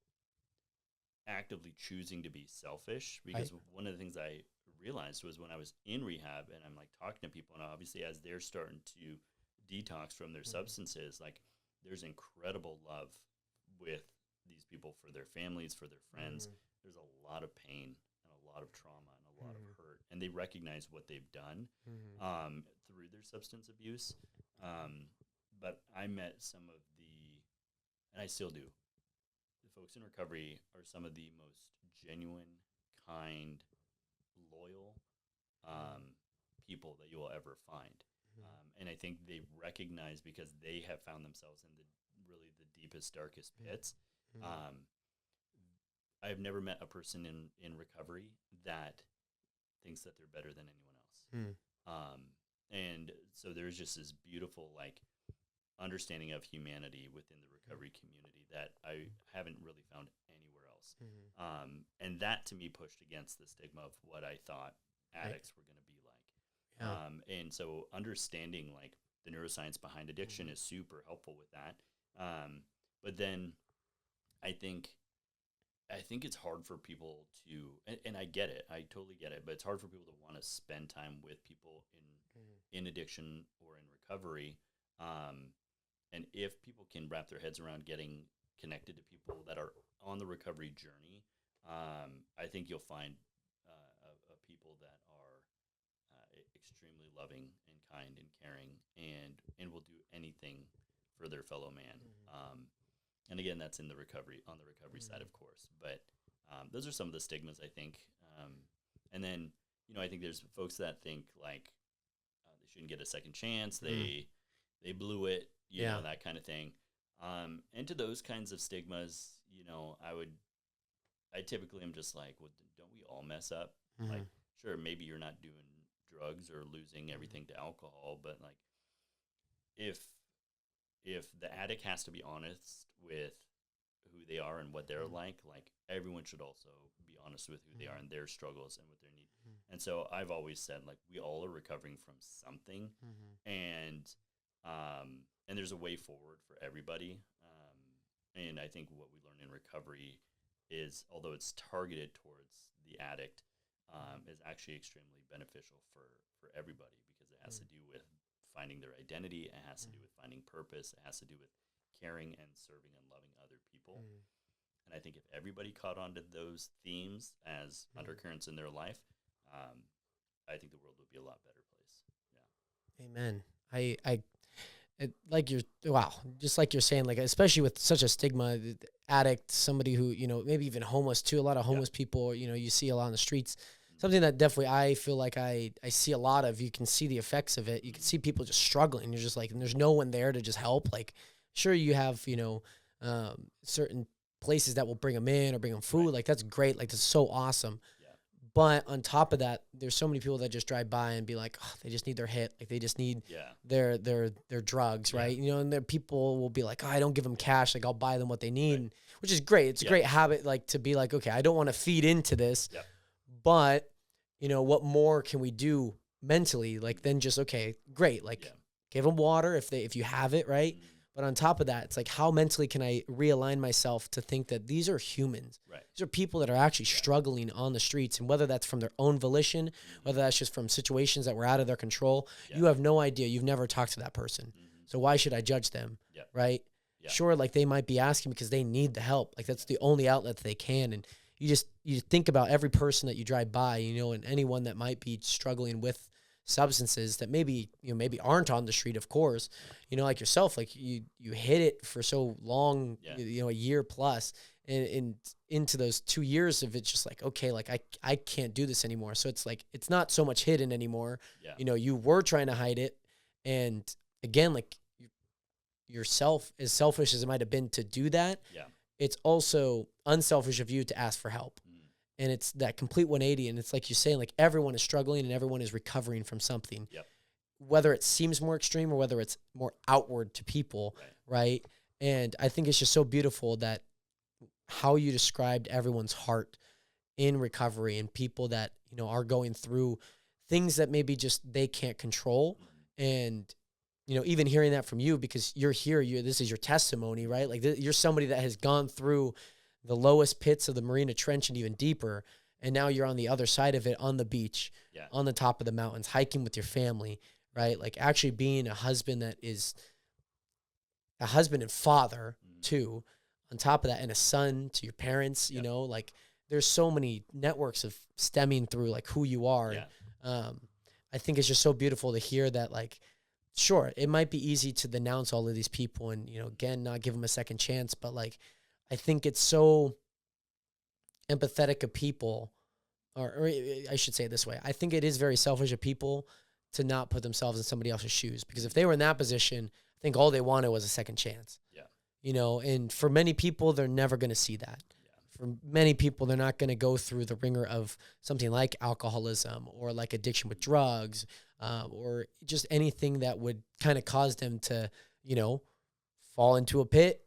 actively choosing to be selfish, because one of the things I realized was when I was in rehab and I'm like talking to people, and obviously as they're starting to detox from their substances, like there's incredible love with these people for their families, for their friends. There's a lot of pain and a lot of trauma and a lot of hurt, and they recognize what they've done through their substance abuse. But I met some of and I still do, the folks in recovery are some of the most genuine, kind, loyal people that you will ever find. And I think they recognize, because they have found themselves in the deepest, darkest pits. I've never met a person in recovery that thinks that they're better than anyone else. And so there's just this beautiful like understanding of humanity within the recovery community that I haven't really found anywhere else. And that to me pushed against the stigma of what I thought addicts were going to be like. And so understanding like the neuroscience behind addiction is super helpful with that. But then I think it's hard for people to, and I get it, I totally get it, but it's hard for people to want to spend time with people in addiction or in recovery. And if people can wrap their heads around getting connected to people that are on the recovery journey, I think you'll find a people that are extremely loving and kind and caring, and will do anything for their fellow man. And again, that's on the recovery side, of course. But those are some of the stigmas, I think. And then, you know, I think there's folks that think like they shouldn't get a second chance. They blew it, you know, that kind of thing. And to those kinds of stigmas, you know, I typically am just like, well, don't we all mess up? Like, sure, maybe you're not doing drugs or losing everything to alcohol, but like, if the addict has to be honest with who they are and what they're like everyone should also be honest with who they are and their struggles and what their needs. And so I've always said, like, we all are recovering from something, and there's a way forward for everybody. And I think what we learn in recovery is, although it's targeted towards the addict, is actually extremely beneficial for everybody, because it has to do with finding their identity. It has to do with finding purpose. It has to do with caring and serving and loving other people. And I think if everybody caught on to those themes as undercurrents in their life, I think the world would be a lot better place. Yeah. Amen. Just like you're saying, like, especially with such a stigma, addict, somebody who, you know, maybe even homeless too, a lot of homeless people, you know, you see a lot on the streets. something that definitely I feel like I see a lot of. You can see the effects of it. You can see people just struggling. You're just like, and there's no one there to just help. Like, sure, you have, certain places that will bring them in or bring them food. Right. Like, that's great. Like, that's so awesome. Yeah. But on top of that, there's so many people that just drive by and be like, oh, they just need their hit. Like, they just need their drugs, right? And there people will be like, oh, I don't give them cash. Like, I'll buy them what they need, right. Which is great. It's a great habit, like, to be like, okay, I don't want to feed into this, but, what more can we do mentally? Like, then just, okay, great. Like, give them water if you have it, right? Mm-hmm. But on top of that, it's like, how mentally can I realign myself to think that these are humans? Right. These are people that are actually struggling on the streets. And whether that's from their own volition, whether that's just from situations that were out of their control, you have no idea. You've never talked to that person. So why should I judge them? Right? Sure, like, they might be asking because they need the help. Like, that's the only outlet that they can. And you think about every person that you drive by, and anyone that might be struggling with substances that maybe aren't on the street, of course, like yourself, like you hit it for so long, a year plus, and into those 2 years of it's just like, okay, like I can't do this anymore. So it's like, it's not so much hidden anymore. You were trying to hide it. And again, like, yourself, as selfish as it might have been to do that, it's also unselfish of you to ask for help. And it's that complete 180. And it's like you're saying, like, everyone is struggling and everyone is recovering from something, whether it seems more extreme or whether it's more outward to people. Right. And I think it's just so beautiful that how you described everyone's heart in recovery and people that, are going through things that maybe just they can't control. And, even hearing that from you, because you're here, this is your testimony, right? Like, you're somebody that has gone through the lowest pits of the Marina Trench and even deeper. And now you're on the other side of it, on the beach, on the top of the mountains, hiking with your family, right? Like, actually being a husband that is a husband and father too, on top of that, and a son to your parents, like, there's so many networks of stemming through, like, who you are. And, I think it's just so beautiful to hear that, like, sure, it might be easy to denounce all of these people and, again, not give them a second chance, but, like, I think it's so empathetic of people, or I should say it this way. I think it is very selfish of people to not put themselves in somebody else's shoes, because if they were in that position, I think all they wanted was a second chance. And for many people, they're never going to see that. For many people, they're not going to go through the ringer of something like alcoholism or like addiction with drugs, or just anything that would kind of cause them to, fall into a pit,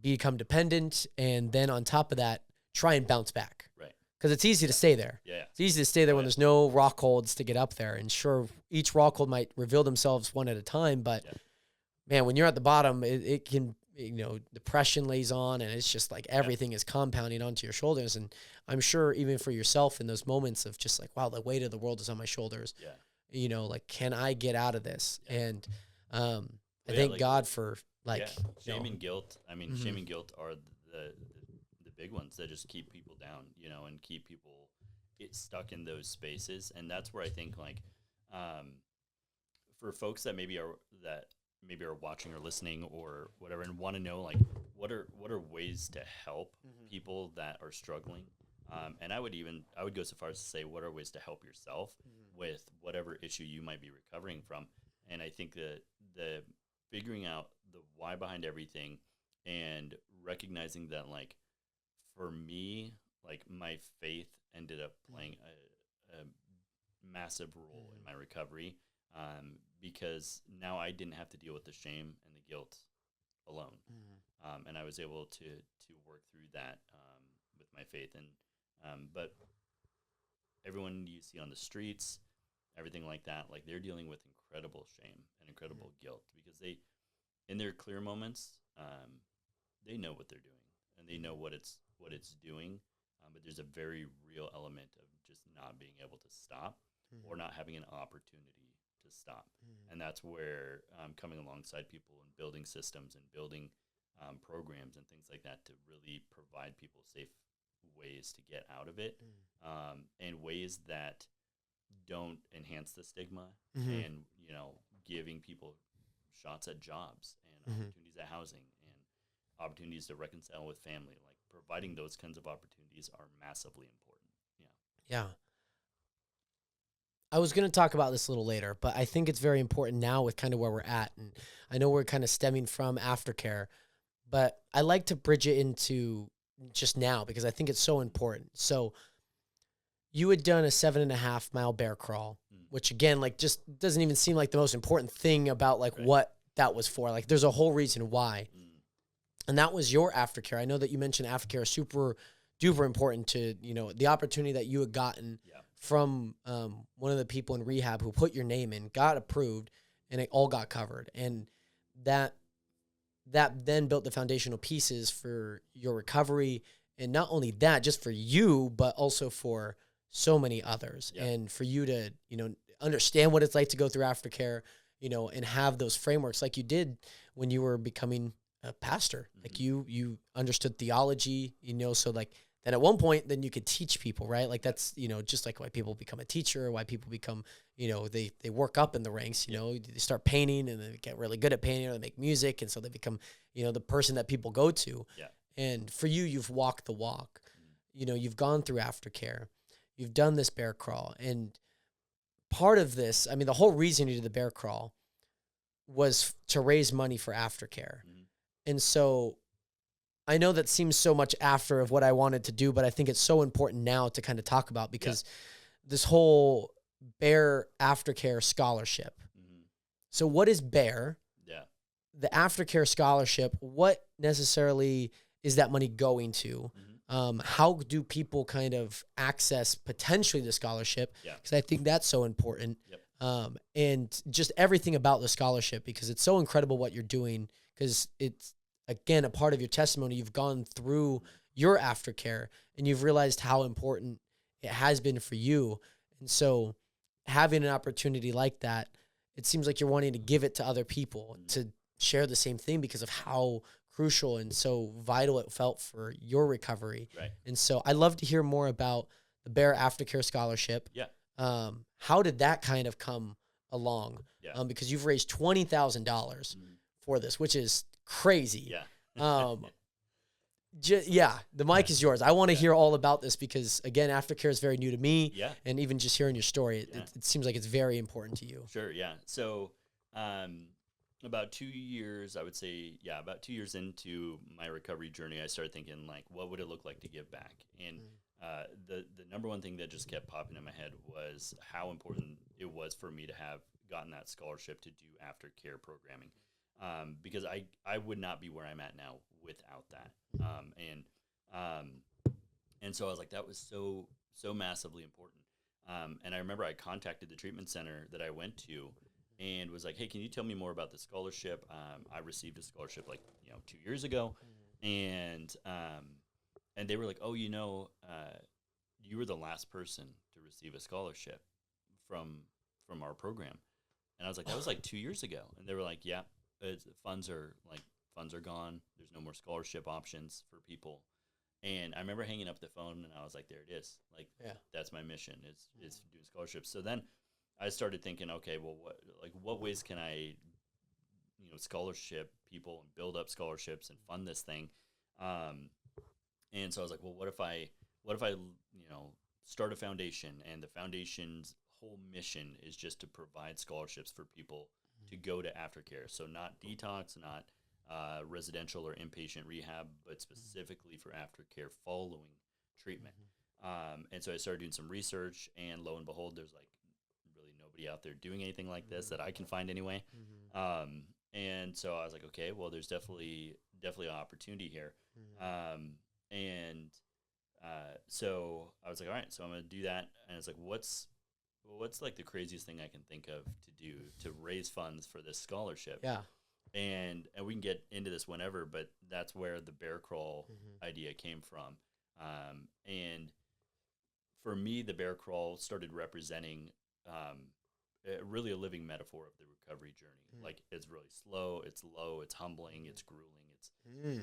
become dependent, and then on top of that, try and bounce back. Right. Because it's easy to stay there. It's easy to stay there when there's no rock holds to get up there. And sure, each rock hold might reveal themselves one at a time, but man, when you're at the bottom, it can, depression lays on, and it's just like everything is compounding onto your shoulders. And I'm sure even for yourself in those moments of just like, wow, the weight of the world is on my shoulders. Like, can I get out of this? And I thank God for, like, shame and guilt. I mean, shame and guilt are the big ones that just keep people down, and keep people stuck in those spaces. And that's where I think, like, for folks that maybe are watching or listening or whatever, and want to know, like, what are ways to help people that are struggling. And I would go so far as to say, what are ways to help yourself with whatever issue you might be recovering from. And I think that the figuring out the why behind everything and recognizing that, like, for me, like, my faith ended up playing a massive role in my recovery, because now I didn't have to deal with the shame and the guilt alone. And I was able to work through that with my faith. And but everyone you see on the streets, everything like that, like, they're dealing with incredible shame and incredible guilt, because they, in their clear moments, they know what they're doing and they know what it's doing. But there's a very real element of just not being able to stop or not having an opportunity to stop. And that's where coming alongside people and building systems and building programs and things like that to really provide people safe ways to get out of it, and ways that don't enhance the stigma, and, giving people shots at jobs and opportunities at housing and opportunities to reconcile with family. Like, providing those kinds of opportunities are massively important. Yeah. I was going to talk about this a little later, but I think it's very important now with kind of where we're at. And I know we're kind of stemming from aftercare, but I like to bridge it into just now because I think it's so important. So you had done a 7.5 mile bear crawl, which again, like just doesn't even seem like the most important thing about like what that was for. Like there's a whole reason why. And that was your aftercare. I know that you mentioned aftercare is super duper important to, you know, the opportunity that you had gotten from one of the people in rehab who put your name in, got approved, and it all got covered. And that then built the foundational pieces for your recovery. And not only that, just for you, but also for so many others. And for you to, you know, understand what it's like to go through aftercare, you know, and have those frameworks like you did when you were becoming a pastor. Like you understood theology, you know, so like then at one point, then you could teach people, right? Like that's, you know, just like why people become a teacher, why people become, you know, they work up in the ranks, you know, they start painting and they get really good at painting or they make music. And so they become, you know, the person that people go to. And for you, you've walked the walk, you know, you've gone through aftercare, you've done this bear crawl. And part of this, I mean, the whole reason you did the bear crawl was to raise money for aftercare. And so I know that seems so much after of what I wanted to do, but I think it's so important now to kind of talk about because this whole B.E.A.R Aftercare Scholarship. So what is B.E.A.R? The Aftercare Scholarship, what necessarily is that money going to? How do people kind of access potentially the scholarship? Because I think that's so important. And just everything about the scholarship, because it's so incredible what you're doing, because it's, again, a part of your testimony. You've gone through your aftercare and you've realized how important it has been for you. And so having an opportunity like that, it seems like you're wanting to give it to other people to share the same thing because of how crucial and so vital it felt for your recovery. And so I'd love to hear more about the B.E.A.R Aftercare Scholarship. How did that kind of come along? Because you've raised $20,000 for this, which is crazy. The mic is yours. I want to hear all about this because, again, aftercare is very new to me. And even just hearing your story, it seems like it's very important to you. So about 2 years, I would say, about 2 years into my recovery journey, I started thinking, like, what would it look like to give back? And the number one thing that just kept popping in my head was how important it was for me to have gotten that scholarship to do aftercare programming. Because I would not be where I'm at now without that. And so I was like, that was so massively important. And I remember I contacted the treatment center that I went to and was like, hey, can you tell me more about the scholarship? I received a scholarship 2 years ago. And they were like, oh, you were the last person to receive a scholarship from our program. And I was like, that was 2 years ago. And they were like, yeah. Funds are gone. There's no more scholarship options for people. And I remember hanging up the phone and I was like, there it is. That's my mission is doing scholarships. So then I started thinking, okay, well, what ways can I, scholarship people and build up scholarships and fund this thing? And so I was like, well, what if I start a foundation, and the foundation's whole mission is just to provide scholarships for people to go to aftercare. So not detox, not residential or inpatient rehab, but specifically for aftercare following treatment. And so I started doing some research, and lo and behold, there's really nobody out there doing anything like this that I can find anyway. And so I was like, okay, well, there's definitely an opportunity here. So I was like, all right, so I'm going to do that. And it's like, what's the craziest thing I can think of to do to raise funds for this scholarship? And we can get into this whenever, but that's where the bear crawl idea came from. And for me, the bear crawl started representing really a living metaphor of the recovery journey. It's really slow, it's low, it's humbling, it's grueling, it's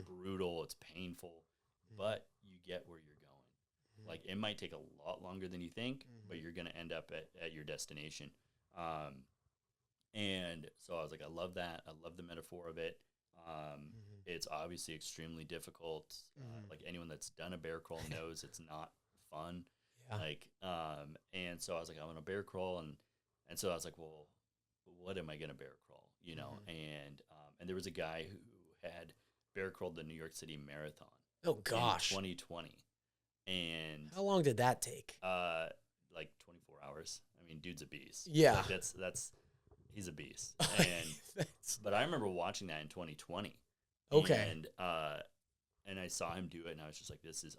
brutal, it's painful, but you get where you're going. It might take a lot longer than you think, but you're going to end up at your destination. And so I was like, I love that. I love the metaphor of it. It's obviously extremely difficult. Anyone that's done a bear crawl knows it's not fun. And so I was like, I want to bear crawl. And so I was like, well, what am I going to bear crawl? And there was a guy who had bear crawled the New York City Marathon. Oh gosh. In 2020. And how long did that take? Like 24 hours. I mean, dude's a beast. Yeah. Like he's a beast. But I remember watching that in 2020. Okay. And I saw him do it, and I was just like, this is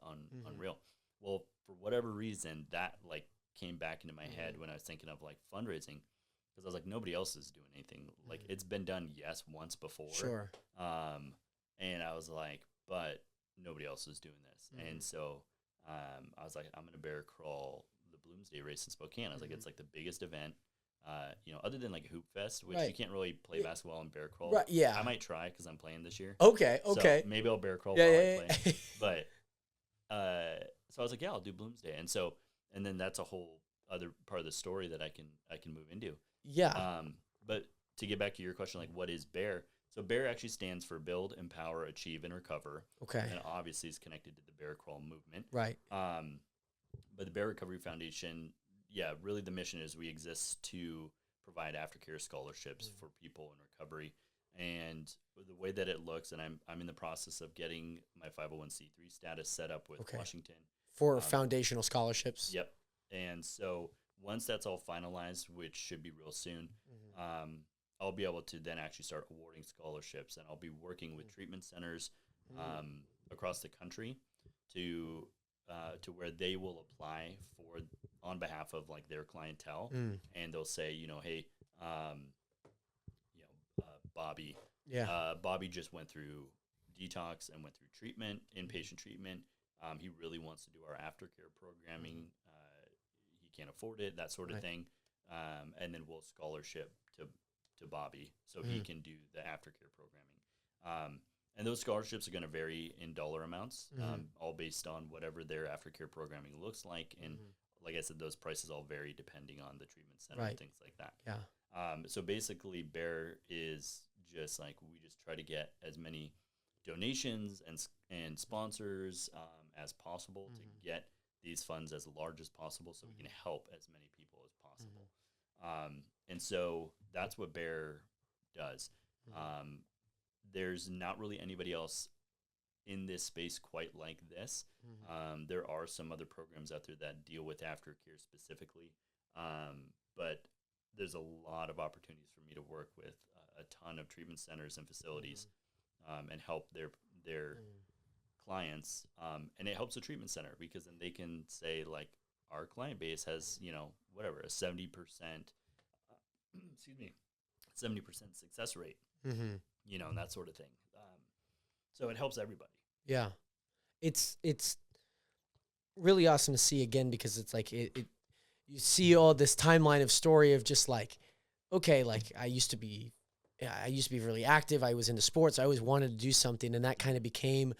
unreal. Well, for whatever reason, that like came back into my head when I was thinking of like fundraising, because I was like, nobody else is doing anything. Like, it's been done, yes, once before. Sure. And I was like, but nobody else is doing this. And so I was like, I'm going to bear crawl the Bloomsday race in Spokane. I was like, it's like the biggest event, other than like Hoop Fest, which you can't really play basketball and bear crawl. Right, yeah. I might try because I'm playing this year. Okay. So maybe I'll bear crawl while I play. But so I was like, yeah, I'll do Bloomsday. And then that's a whole other part of the story that I can move into. Yeah. But to get back to your question, like, what is B.E.A.R? So B.E.A.R actually stands for Build, Empower, Achieve, and Recover. Okay. And obviously is connected to the bear crawl movement. Right. But the B.E.A.R Recovery Foundation, really the mission is we exist to provide aftercare scholarships for people in recovery. And the way that it looks, and I'm in the process of getting my 501c3 status set up with Washington. For foundational scholarships? Yep. And so once that's all finalized, which should be real soon, I'll be able to then actually start awarding scholarships, and I'll be working with treatment centers across the country to where they will apply for on behalf of like their clientele, and they'll say, hey, Bobby, Bobby just went through detox and went through treatment, inpatient treatment. He really wants to do our aftercare programming. He can't afford it, that sort of thing. And then we'll scholarship to Bobby so he can do the aftercare programming. And those scholarships are going to vary in dollar amounts, all based on whatever their aftercare programming looks like. And like I said, those prices all vary depending on the treatment center and things like that. Yeah. So basically, B.E.A.R is just like, we just try to get as many donations and sponsors as possible to get these funds as large as possible so we can help as many people as possible. And so that's what B.E.A.R does. There's not really anybody else in this space quite like this. There are some other programs out there that deal with aftercare specifically, but there's a lot of opportunities for me to work with a ton of treatment centers and facilities and help their clients. And it helps the treatment center because then they can say, like, our client base has, a 70%, 70% success rate, and that sort of thing. So it helps everybody. Yeah. It's really awesome to see again, because it's like, you see all this timeline of story of just like, okay, like I used to be really active. I was into sports. I always wanted to do something. And that kind of became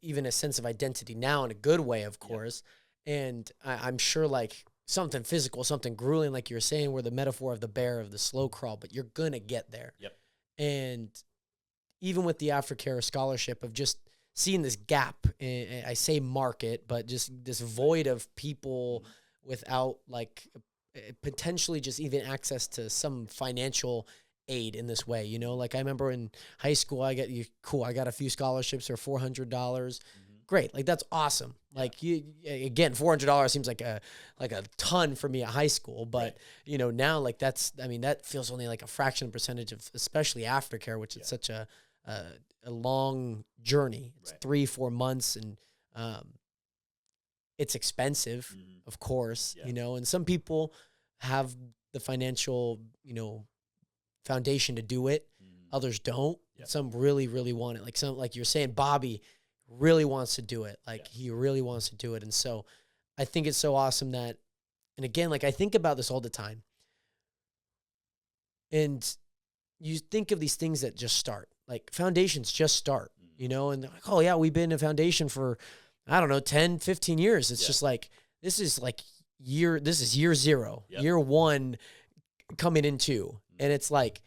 even a sense of identity now, in a good way, of course. Yep. And I'm sure like something physical, something grueling, like you were saying, where the metaphor of the bear, of the slow crawl, but you're going to get there. Yep. And even with the aftercare scholarship, of just seeing this gap, and I say market, but just this void of people without like potentially just even access to some financial aid in this way, like I remember in high school, I got a few scholarships for $400. Great. Like, that's awesome. Like, again, $400 seems like a ton for me at high school, but now, like, that feels only like a fraction of percentage of, especially aftercare, which is such a long journey. It's 3-4 months, and it's expensive, of course, and some people have the financial, foundation to do it. Others don't. Some really, really want it. Like you're saying, Bobby really wants to do it. Like, he really wants to do it. And so I think it's so awesome that, and again, like, I think about this all the time, and you think of these things that just start, like foundations just start, and they're like, oh yeah, we've been a foundation for, I don't know, 10, 15 years. It's just like, this is year 0, year 1 coming into, and it's like,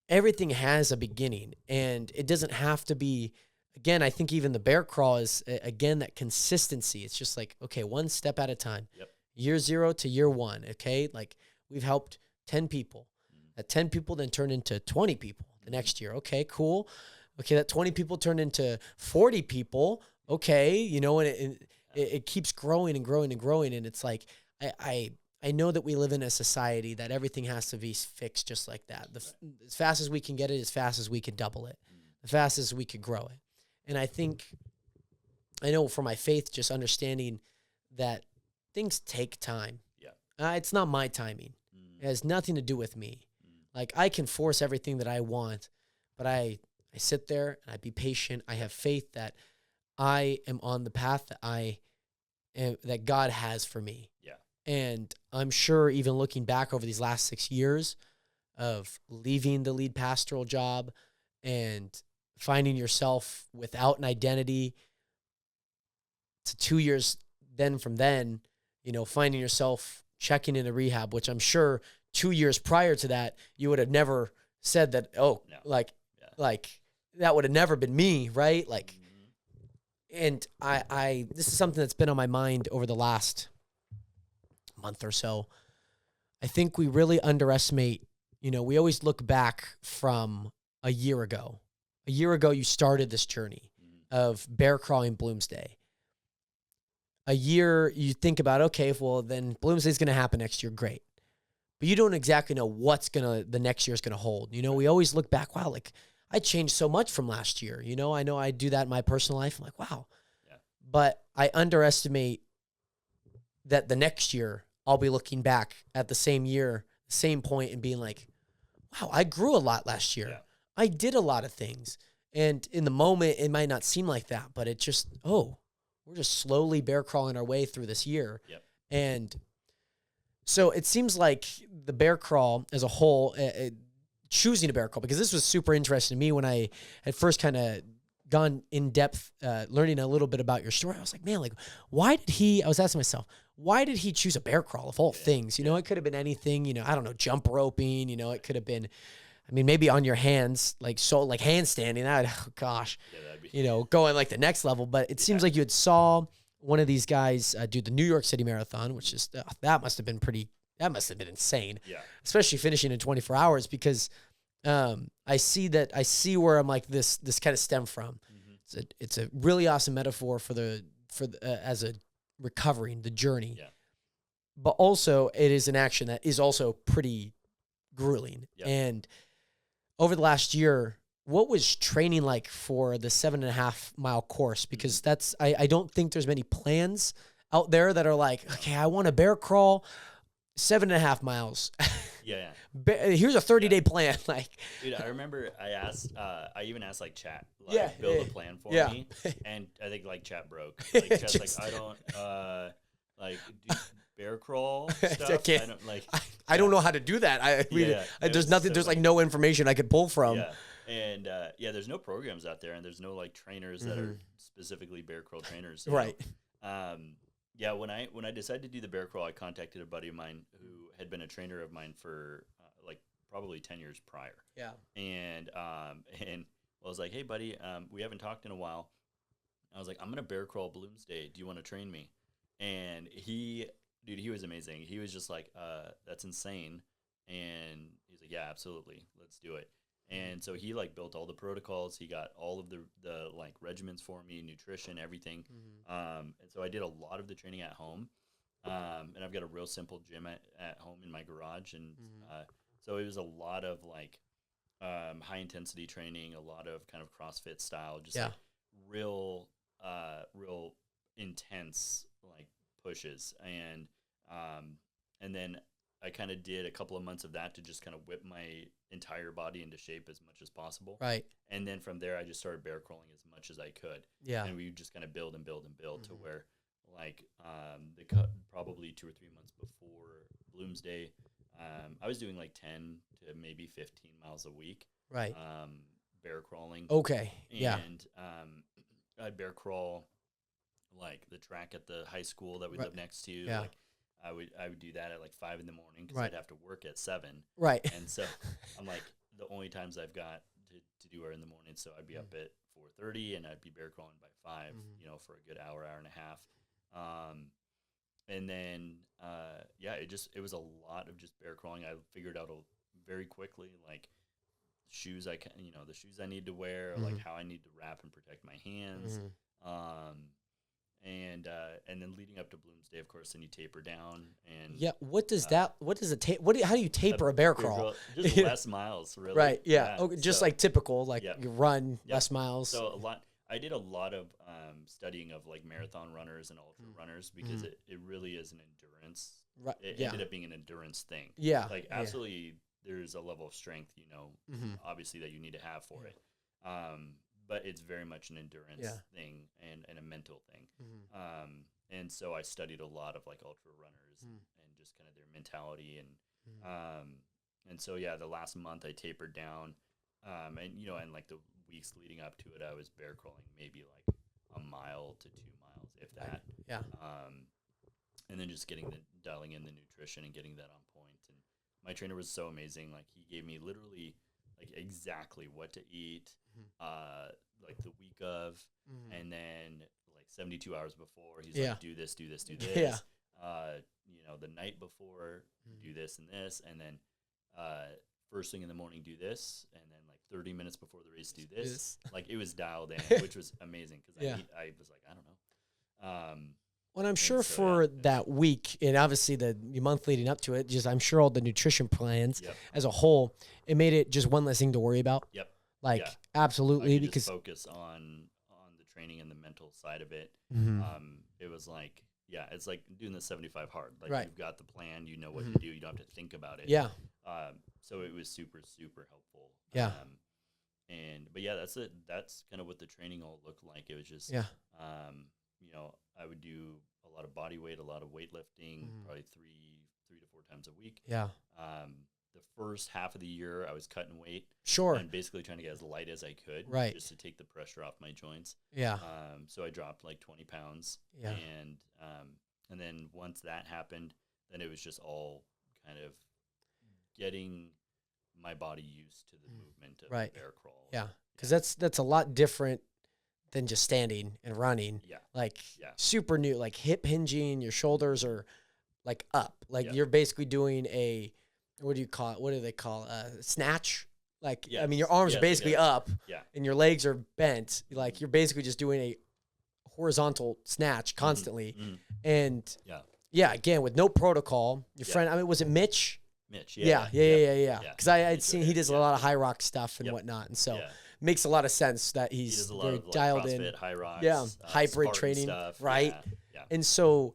everything has a beginning, and it doesn't have to be again, I think even the bear crawl is, again, that consistency. It's just like, okay, one step at a time. Yep. Year 0 to year 1, okay? Like, we've helped 10 people. That 10 people then turn into 20 people the next year. Okay, cool. Okay, that 20 people turn into 40 people. Okay, you know, and it keeps growing and growing and growing. And it's like, I know that we live in a society that everything has to be fixed just like that. As fast as we can get it, as fast as we can double it, as fast as we can grow it. And I know for my faith, just understanding that things take time. Yeah. It's not my timing. It has nothing to do with me. Like, I can force everything that I want, but I sit there and I be patient. I have faith that I am on the path that God has for me. Yeah. And I'm sure even looking back over these last 6 years of leaving the lead pastoral job and finding yourself without an identity to 2 years then from then, you know, finding yourself checking into rehab, which I'm sure 2 years prior to that, you would have never said that, like that would have never been me, right? Like, and this is something that's been on my mind over the last month or so. I think we really underestimate, you know, we always look back from a year ago. A year ago, you started this journey of bear crawling Bloomsday. A year, you think about, okay, well, then Bloomsday's going to happen next year. Great. But you don't exactly know the next year's going to hold. You know, we always look back, wow, like, I changed so much from last year. You know I do that in my personal life. I'm like, wow. Yeah. But I underestimate that the next year I'll be looking back at the same year, same point, and being like, wow, I grew a lot last year. Yeah. I did a lot of things. And in the moment, it might not seem like that, but it just, we're just slowly bear crawling our way through this year. Yep. And so it seems like the bear crawl as a whole, choosing a bear crawl, because this was super interesting to me when I had first kind of gone in depth, learning a little bit about your story. I was like, man, like, I was asking myself, why did he choose a bear crawl of all things? You know, it could have been anything, you know, I don't know, jump roping, you know, it could have been, I mean, maybe on your hands, like handstanding, you know, going like the next level. But it seems like you had saw one of these guys do the New York City Marathon, which is, that must have been insane. Yeah. Especially finishing in 24 hours, because I see where I'm like, this kind of stem from. Mm-hmm. It's a really awesome metaphor for as a recovering the journey. Yeah. But also it is an action that is also pretty grueling. Yep. And over the last year, what was training like for the 7.5 mile course? Because I don't think there's many plans out there that are like, okay, I want a bear crawl 7.5 miles. Yeah. Here's a 30-day plan. Like, dude, I remember I even asked like chat, build a plan for me. And I think like chat broke. Like chat's like, I don't, do bear crawl stuff. I don't know how to do that. There's nothing, there's like no information I could pull from. Yeah. And there's no programs out there, and there's no like trainers that are specifically bear crawl trainers. Right. When I decided to do the bear crawl, I contacted a buddy of mine who had been a trainer of mine for probably 10 years prior. Yeah. And I was like, hey buddy, we haven't talked in a while. I was like, I'm gonna bear crawl Bloomsday. Do you want to train me? And he was amazing. He was just like, that's insane. And he's like, yeah, absolutely, let's do it. And so he like built all the protocols. He got all of the like regimens for me, nutrition, everything. Mm-hmm. And so I did a lot of the training at home. And I've got a real simple gym at home in my garage. And so it was a lot of like high intensity training, a lot of kind of CrossFit style, just like real intense like pushes. And then I kind of did a couple of months of that to just kind of whip my entire body into shape as much as possible. Right. And then from there, I just started bear crawling as much as I could. Yeah. And we just kind of build and build and build to where, like, probably 2 or 3 months before Bloomsday, I was doing like 10 to maybe 15 miles a week. Right. Bear crawling. Okay. Yeah. And I'd bear crawl like the track at the high school that we live next to. Yeah. Like, I would do that at like 5 a.m. because I'd have to work at 7. Right. And so I'm like, the only times I've got to do are in the morning. So I'd be up at 4:30, and I'd be bear crawling by 5, you know, for a good hour and a half. And then, it was a lot of just bear crawling. I figured out very quickly, like, the shoes I need to wear, like how I need to wrap and protect my hands. And then leading up to Bloomsday, of course, then you taper down. And how do you taper a bear crawl? Just less miles, really. Right. Yeah. Okay, just like typical, like you run less miles. So I did a lot of studying of like marathon runners and ultra runners, because it really is an endurance. Right. It ended up being an endurance thing. Yeah. Like absolutely, there's a level of strength, you know, obviously that you need to have for it. But it's very much an endurance thing and a mental thing. And so I studied a lot of like ultra runners and just kind of their mentality. And so, the last month I tapered down, and like the weeks leading up to it, I was bear crawling maybe like a mile to 2 miles, if that. Yeah. And then just dialing in the nutrition and getting that on point. And my trainer was so amazing. Like he gave me literally like exactly what to eat, like the week of, and then like 72 hours before, he's like, do this, do this, do this. The night before, do this and this, and then first thing in the morning, do this, and then like 30 minutes before the race, do this. Like it was dialed in, which was amazing, because I was like, I don't know. Well, I'm sure for that week, and obviously the month leading up to it, I'm sure all the nutrition plans as a whole, it made it just one less thing to worry about. Yep. Like absolutely, because just focus on the training and the mental side of it. It was like, it's like doing the 75 hard. Like you've got the plan, you know what to do, you don't have to think about it. Yeah. So it was super, super helpful. Yeah. But that's it. That's kind of what the training all looked like. It was just, I would do a lot of body weight, a lot of weightlifting, probably three to 4 times a week. Yeah. The first half of the year, I was cutting weight. Sure. And basically trying to get as light as I could. Right. Just to take the pressure off my joints. Yeah. So I dropped like 20 pounds. Yeah. And then once that happened, then it was just all kind of getting my body used to the movement of bear crawl. Yeah. Because that's a lot different than just standing and running. Yeah. Like super new, like hip hinging, your shoulders are like up. Like you're basically doing what do you call it? What do they call it? Snatch? Like, I mean, your arms are basically up and your legs are bent. Like you're basically just doing a horizontal snatch constantly. And again, with no protocol, your friend, I mean, was it Mitch? Mitch. Yeah. Cause I'd seen he does a lot of high rock stuff and whatnot. And so makes a lot of sense that he does a lot of dialed CrossFit, in high rocks, hybrid training, stuff. Right? Yeah. And so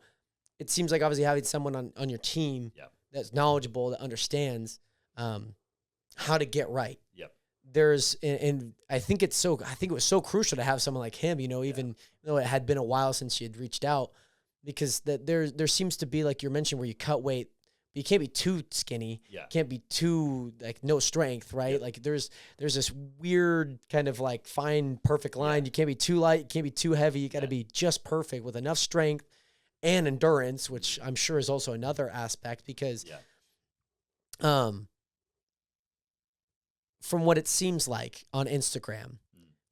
it seems like obviously having someone on your team that's knowledgeable, that understands how to get right. Yep. And I think it was so crucial to have someone like him, even though it had been a while since you had reached out, because there seems to be, like you mentioned, where you cut weight, but you can't be too skinny. Yeah. Can't be too like no strength, right? Yep. Like there's this weird kind of like fine, perfect line. You can't be too light, you can't be too heavy. You got to be just perfect with enough strength and endurance, which I'm sure is also another aspect, because from what it seems like on Instagram,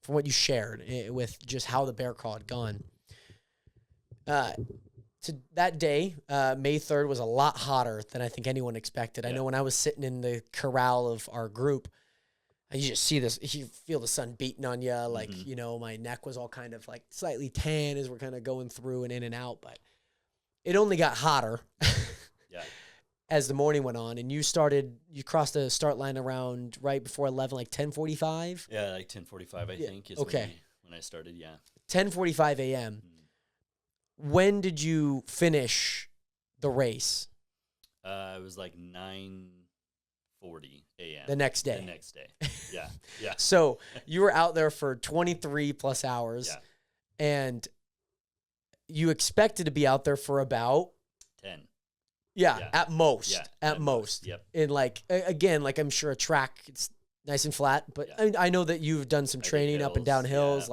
from what you shared with just how the bear crawl had gone, to that day, May 3rd was a lot hotter than I think anyone expected. I know when I was sitting in the corral of our group, you just see this, you feel the sun beating on you. Like, my neck was all kind of like slightly tan as we're kind of going through and in and out, but it only got hotter as the morning went on. And you crossed the start line around right before 11, like 10:45. Yeah, like 10:45, I think is when I started. 10:45 a.m. When did you finish the race? It was like 9:40 a.m. The next day. Yeah. So you were out there for 23 plus hours, and you expected to be out there for about 10. Yeah, at most. Yeah, at most. Yep. And like, again, like I'm sure a track, it's nice and flat, but I know that you've done some training up and down hills,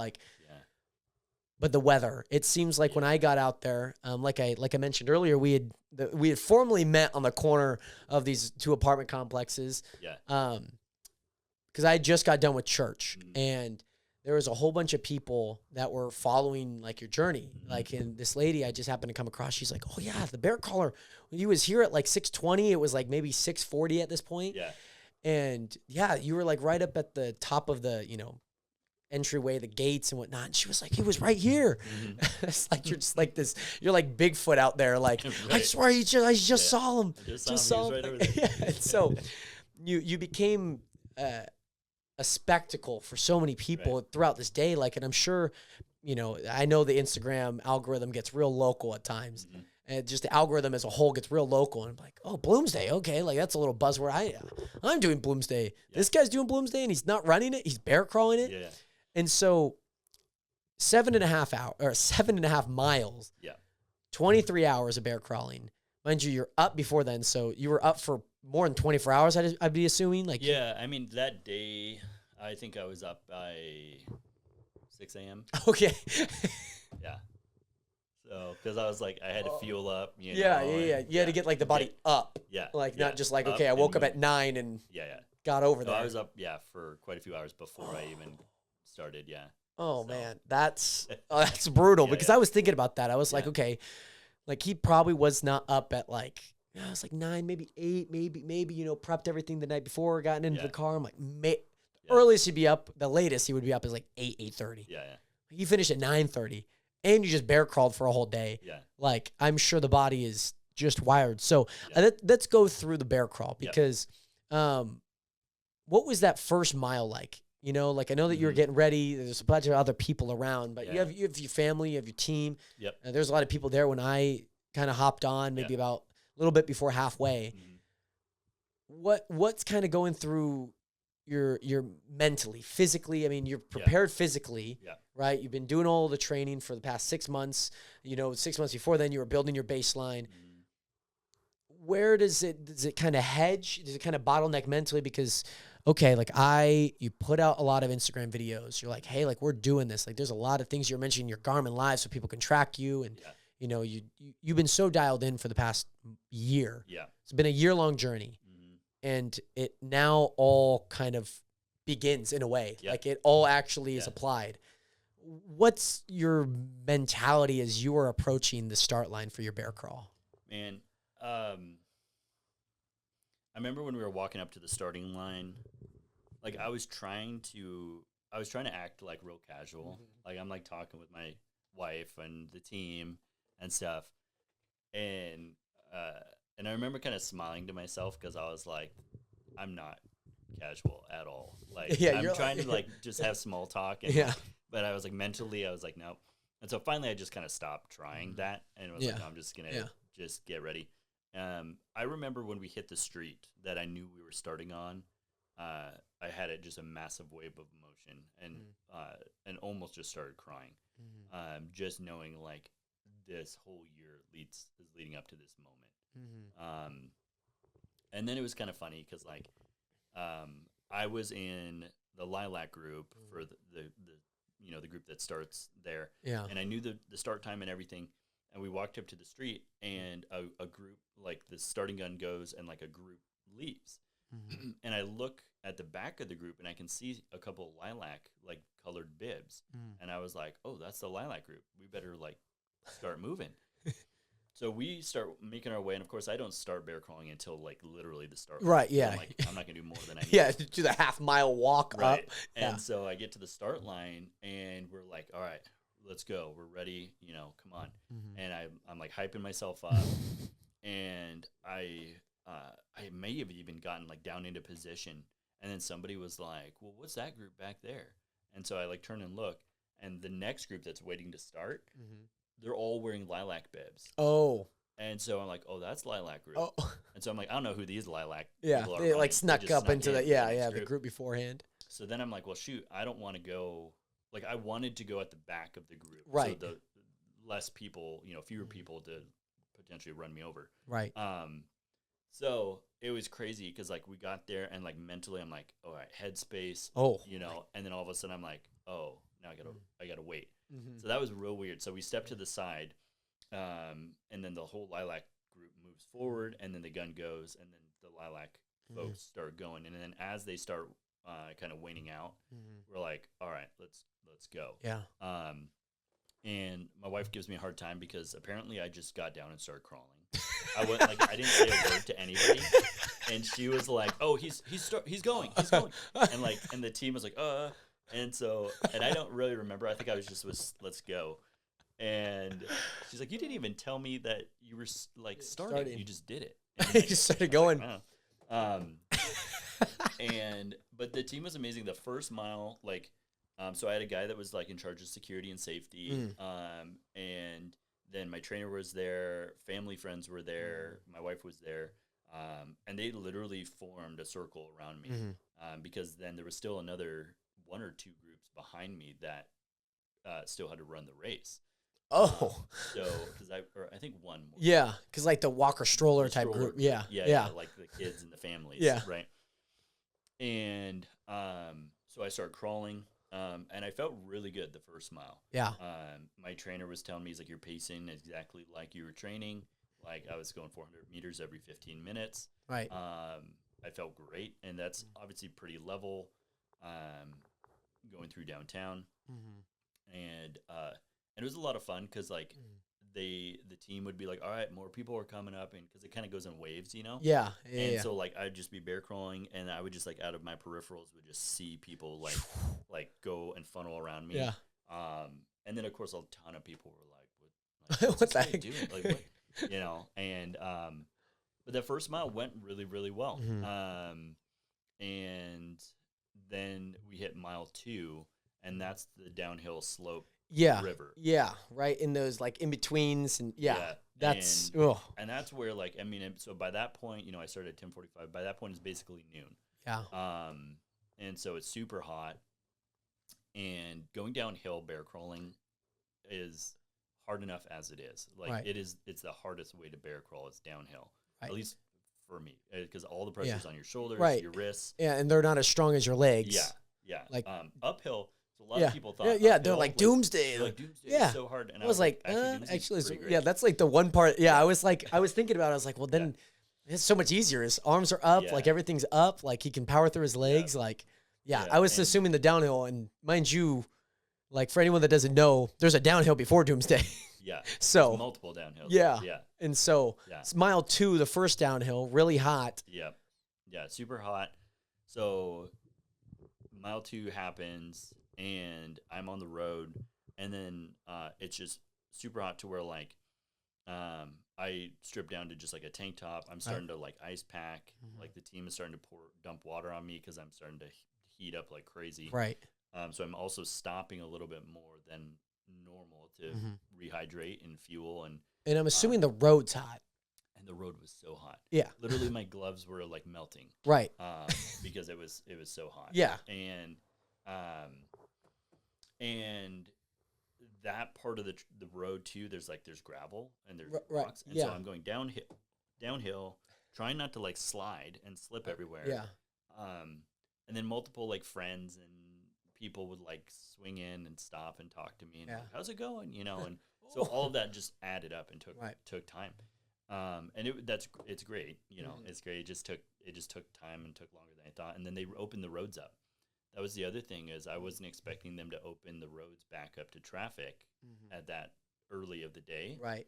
but the weather, it seems like when I got out there, like I mentioned earlier, we had formally met on the corner of these 2 apartment complexes. Yeah. Because I just got done with church, and there was a whole bunch of people that were following like your journey. Mm-hmm. Like, and this lady I just happened to come across, she's like, oh yeah, the bear crawler, he was here at like 6:20. It was like maybe 6:40 at this point. Yeah. And yeah, you were like right up at the top of the, entryway, the gates and whatnot. And she was like, he was right here. Mm-hmm. It's like, you're just like this, you're like Bigfoot out there. Like, right. I swear I just saw him. I just saw him. Right over there. Yeah. And so you became, a spectacle for so many people throughout this day. Like, and I'm sure, I know the Instagram algorithm gets real local at times. Mm-hmm. And just the algorithm as a whole gets real local. And I'm like, oh, Bloomsday. Okay. Like, that's a little buzzword. I'm doing Bloomsday. Yeah. This guy's doing Bloomsday and he's not running it. He's bear crawling it. Yeah. And so 7.5 miles. Yeah. 23 hours of bear crawling. Mind you, you're up before then. So you were up for more than 24 hours, I'd be assuming. Like, yeah, I mean, that day, I think I was up by 6 a.m. Okay. Yeah. So, because I was like, I had to fuel up. Yeah. You had to get like the body up. Yeah. Like, not just like, okay, I woke up at 9 and got over there. I was up, for quite a few hours before I even started. Yeah. Oh, so. Man, that's brutal because I was thinking about that. I was like, okay, like he probably was not up at like, it was like 9, maybe 8, maybe, prepped everything the night before, gotten into the car. I'm like, earliest he'd be up, the latest he would be up is like 8:30. Yeah. He finished at 9:30 and you just bear crawled for a whole day. Yeah. Like, I'm sure the body is just wired. So let's go through the bear crawl because what was that first mile like? Like I know that you were getting ready. There's a bunch of other people around, but you have your family, you have your team. Yep. There's a lot of people there when I kind of hopped on, maybe about a little bit before halfway. Mm-hmm. What's kind of going through your mentally, physically? I mean, you're prepared phically, right? You've been doing all the training for the past 6 months. 6 months before then, you were building your baseline. Mm-hmm. Where does it kind of hedge? Does it kind of bottleneck mentally? Because okay, like you put out a lot of Instagram videos. You're like, hey, like we're doing this. Like there's a lot of things you're mentioning your Garmin Live so people can track you. And, you've been so dialed in for the past year. Yeah. It's been a year-long journey. Mm-hmm. And it now all kind of begins in a way. Yep. Like it all actually is applied. What's your mentality as you are approaching the start line for your bear crawl? Man, I remember when we were walking up to the starting line, like I was trying to act like real casual. Mm-hmm. Like I'm like talking with my wife and the team and stuff. And I remember kind of smiling to myself because I was like, I'm not casual at all. Like I'm trying to like just have small talk. And, but I was like mentally, I was like, nope. And so finally I just kind of stopped trying that and was like, no, I'm just going to just get ready. I remember when we hit the street that I knew we were starting on, I had just a massive wave of emotion and almost just started crying. Mm-hmm. Just knowing like this whole year is leading up to this moment. Mm-hmm. And then it was kind of funny because like, I was in the Lilac group for the group that starts there. Yeah. And I knew the start time and everything. And we walked up to the street, and a group, like the starting gun goes, and like a group leaves. Mm-hmm. And I look at the back of the group, and I can see a couple of lilac, like colored bibs. Mm. And I was like, "Oh, that's the lilac group. We better like start moving." So we start making our way, and of course, I don't start bear crawling until like literally the start. Right? Yeah. I'm not gonna do more than I need. Yeah, do the half-mile walk up. And so I get to the start line, and we're like, "All right, let's go. We're ready. Come on." Mm-hmm. And I'm like hyping myself up, and I may have even gotten like down into position, and then somebody was like, "Well, what's that group back there?" And so I like turn and look, and the next group that's waiting to start, they're all wearing lilac bibs. Oh. And so I'm like, "Oh, that's lilac group." Oh. And so I'm like, I don't know who these lilac people are. They like snuck up into the group beforehand. So then I'm like, well, shoot, I don't want to go. Like I wanted to go at the back of the group, right? So the less people, fewer people to potentially run me over, right? So it was crazy because like we got there and like mentally I'm like, all right, headspace, and then all of a sudden I'm like, oh, now I gotta wait. Mm-hmm. So that was real weird. So we stepped to the side, and then the whole lilac group moves forward, and then the gun goes, and then the lilac folks start going, and then as they start kind of waning out, we're like, all right, let's go. Yeah. And my wife gives me a hard time because apparently I just got down and started crawling. I didn't say a word to anybody, and she was like, "Oh, he's going," and the team was like, and I don't really remember. I think I was let's go, and she's like, "You didn't even tell me that you were like starting. You just did it. You just started going." But the team was amazing. The first mile, so I had a guy that was like in charge of security and safety, and then my trainer was there, family friends were there, my wife was there, and they literally formed a circle around me, because then there was still another 1 or 2 groups behind me that still had to run the race. Oh, because I think one more. Yeah, because like the walker stroller type group. Yeah, like the kids and the families. Yeah, right. And so I started crawling. And I felt really good the first mile. Yeah. My trainer was telling me, he's like, you're pacing exactly like you were training. Like I was going 400 meters every 15 minutes. Right. I felt great. And that's obviously pretty level, going through downtown. And it was a lot of fun because the team would be like, all right, more people are coming up, and because it kind of goes in waves, Yeah. So like I'd just be bear crawling, and I would just like out of my peripherals would just see people like go and funnel around me. Yeah. And then of course a ton of people were like, what's this guy doing? Like what? And but the first mile went really, really well. And then we hit mile 2, and that's the downhill slope. River. Yeah, right in those like in betweens, and that's and that's where so by that point, I started at 10:45. By that point, it's basically noon. Yeah. And so it's super hot, and going downhill bear crawling is hard enough as it is. It's the hardest way to bear crawl. It's downhill, at least for me, because all the pressure's on your shoulders, your wrists. Yeah, and they're not as strong as your legs. Yeah. Like uphill. A lot of people thought, they're like Doomsday. Doomsday is so hard. And I was like, actually, that's like the one part. Yeah, I was thinking about it. I was like, well, then it's so much easier. His arms are up, like everything's up, like he can power through his legs. I was assuming the downhill, and mind you, like for anyone that doesn't know, there's a downhill before Doomsday. Yeah. So there's multiple downhills. Yeah. And so it's mile 2, the first downhill, really hot. Yeah. Yeah, super hot. So mile 2 happens, and I'm on the road, and then it's just super hot to where I strip down to just like a tank top. I'm starting to like ice pack. Like the team is starting to dump water on me because I'm starting to heat up like crazy. Right. So I'm also stopping a little bit more than normal to rehydrate and fuel. And I'm assuming the road's hot. And the road was so hot. Yeah. Literally my gloves were like melting. Right. Because it was so hot. Yeah. And that part of the road too, there's gravel and there's rocks, and so I'm going downhill, trying not to like slide and slip everywhere. Yeah. And then multiple like friends and people would like swing in and stop and talk to me and like, how's it going? And so all of that just added up and took time. And it's great. It's great. It just took time and took longer than I thought. And then they opened the roads up. That was the other thing, is I wasn't expecting them to open the roads back up to traffic at that early of the day. Right.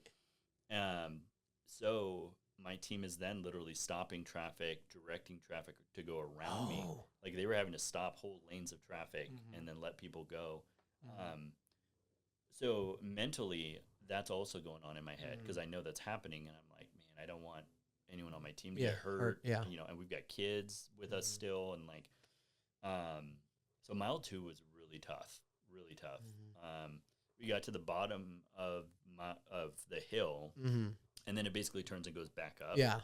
So my team is then literally stopping traffic, directing traffic to go around me. Like they were having to stop whole lanes of traffic and then let people go. So mentally, that's also going on in my head because I know that's happening, and I'm like, man, I don't want anyone on my team to get hurt. Yeah. And we've got kids with us still, and like. So mile 2 was really tough. We got to the bottom of the hill, and then it basically turns and goes back up. Yeah.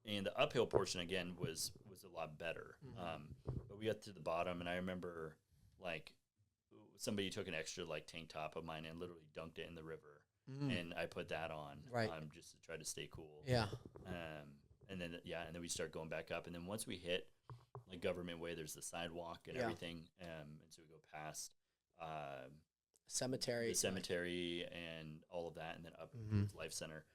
And the uphill portion again was a lot better. But we got to the bottom, and I remember like somebody took an extra like tank top of mine and literally dunked it in the river, and I put that on, just to try to stay cool. Yeah. And then we start going back up, and then once we hit like Government Way, there's the sidewalk and everything, and so we go past cemetery, and all of that, and then up towards Life Center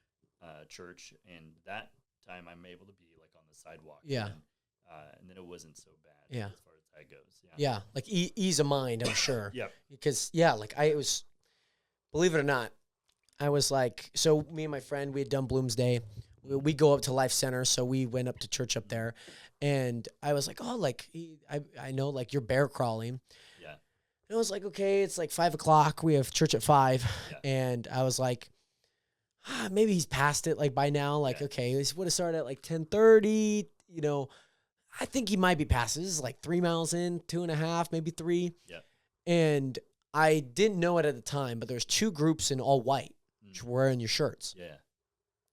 Church, and that time I'm able to be like on the sidewalk, and then it wasn't so bad. Yeah. As far as that goes. Yeah. Like ease of mind, I'm sure. Yep. Because like believe it or not, I was like, so me and my friend, we had done Bloomsday. We go up to Life Center, so we went up to church up there, and I was like, oh, like I know like you're bear crawling. Yeah. And I was like, okay, it's like 5:00. We have church at 5, and I was like, maybe he's past it like by now. Like, okay, this would have started at like 10:30. You know, I think he might be past it. This is like 3 miles in, 2.5, maybe 3. Yeah. And I didn't know it at the time, but there's 2 groups in all white, which were wearing your shirts. Yeah.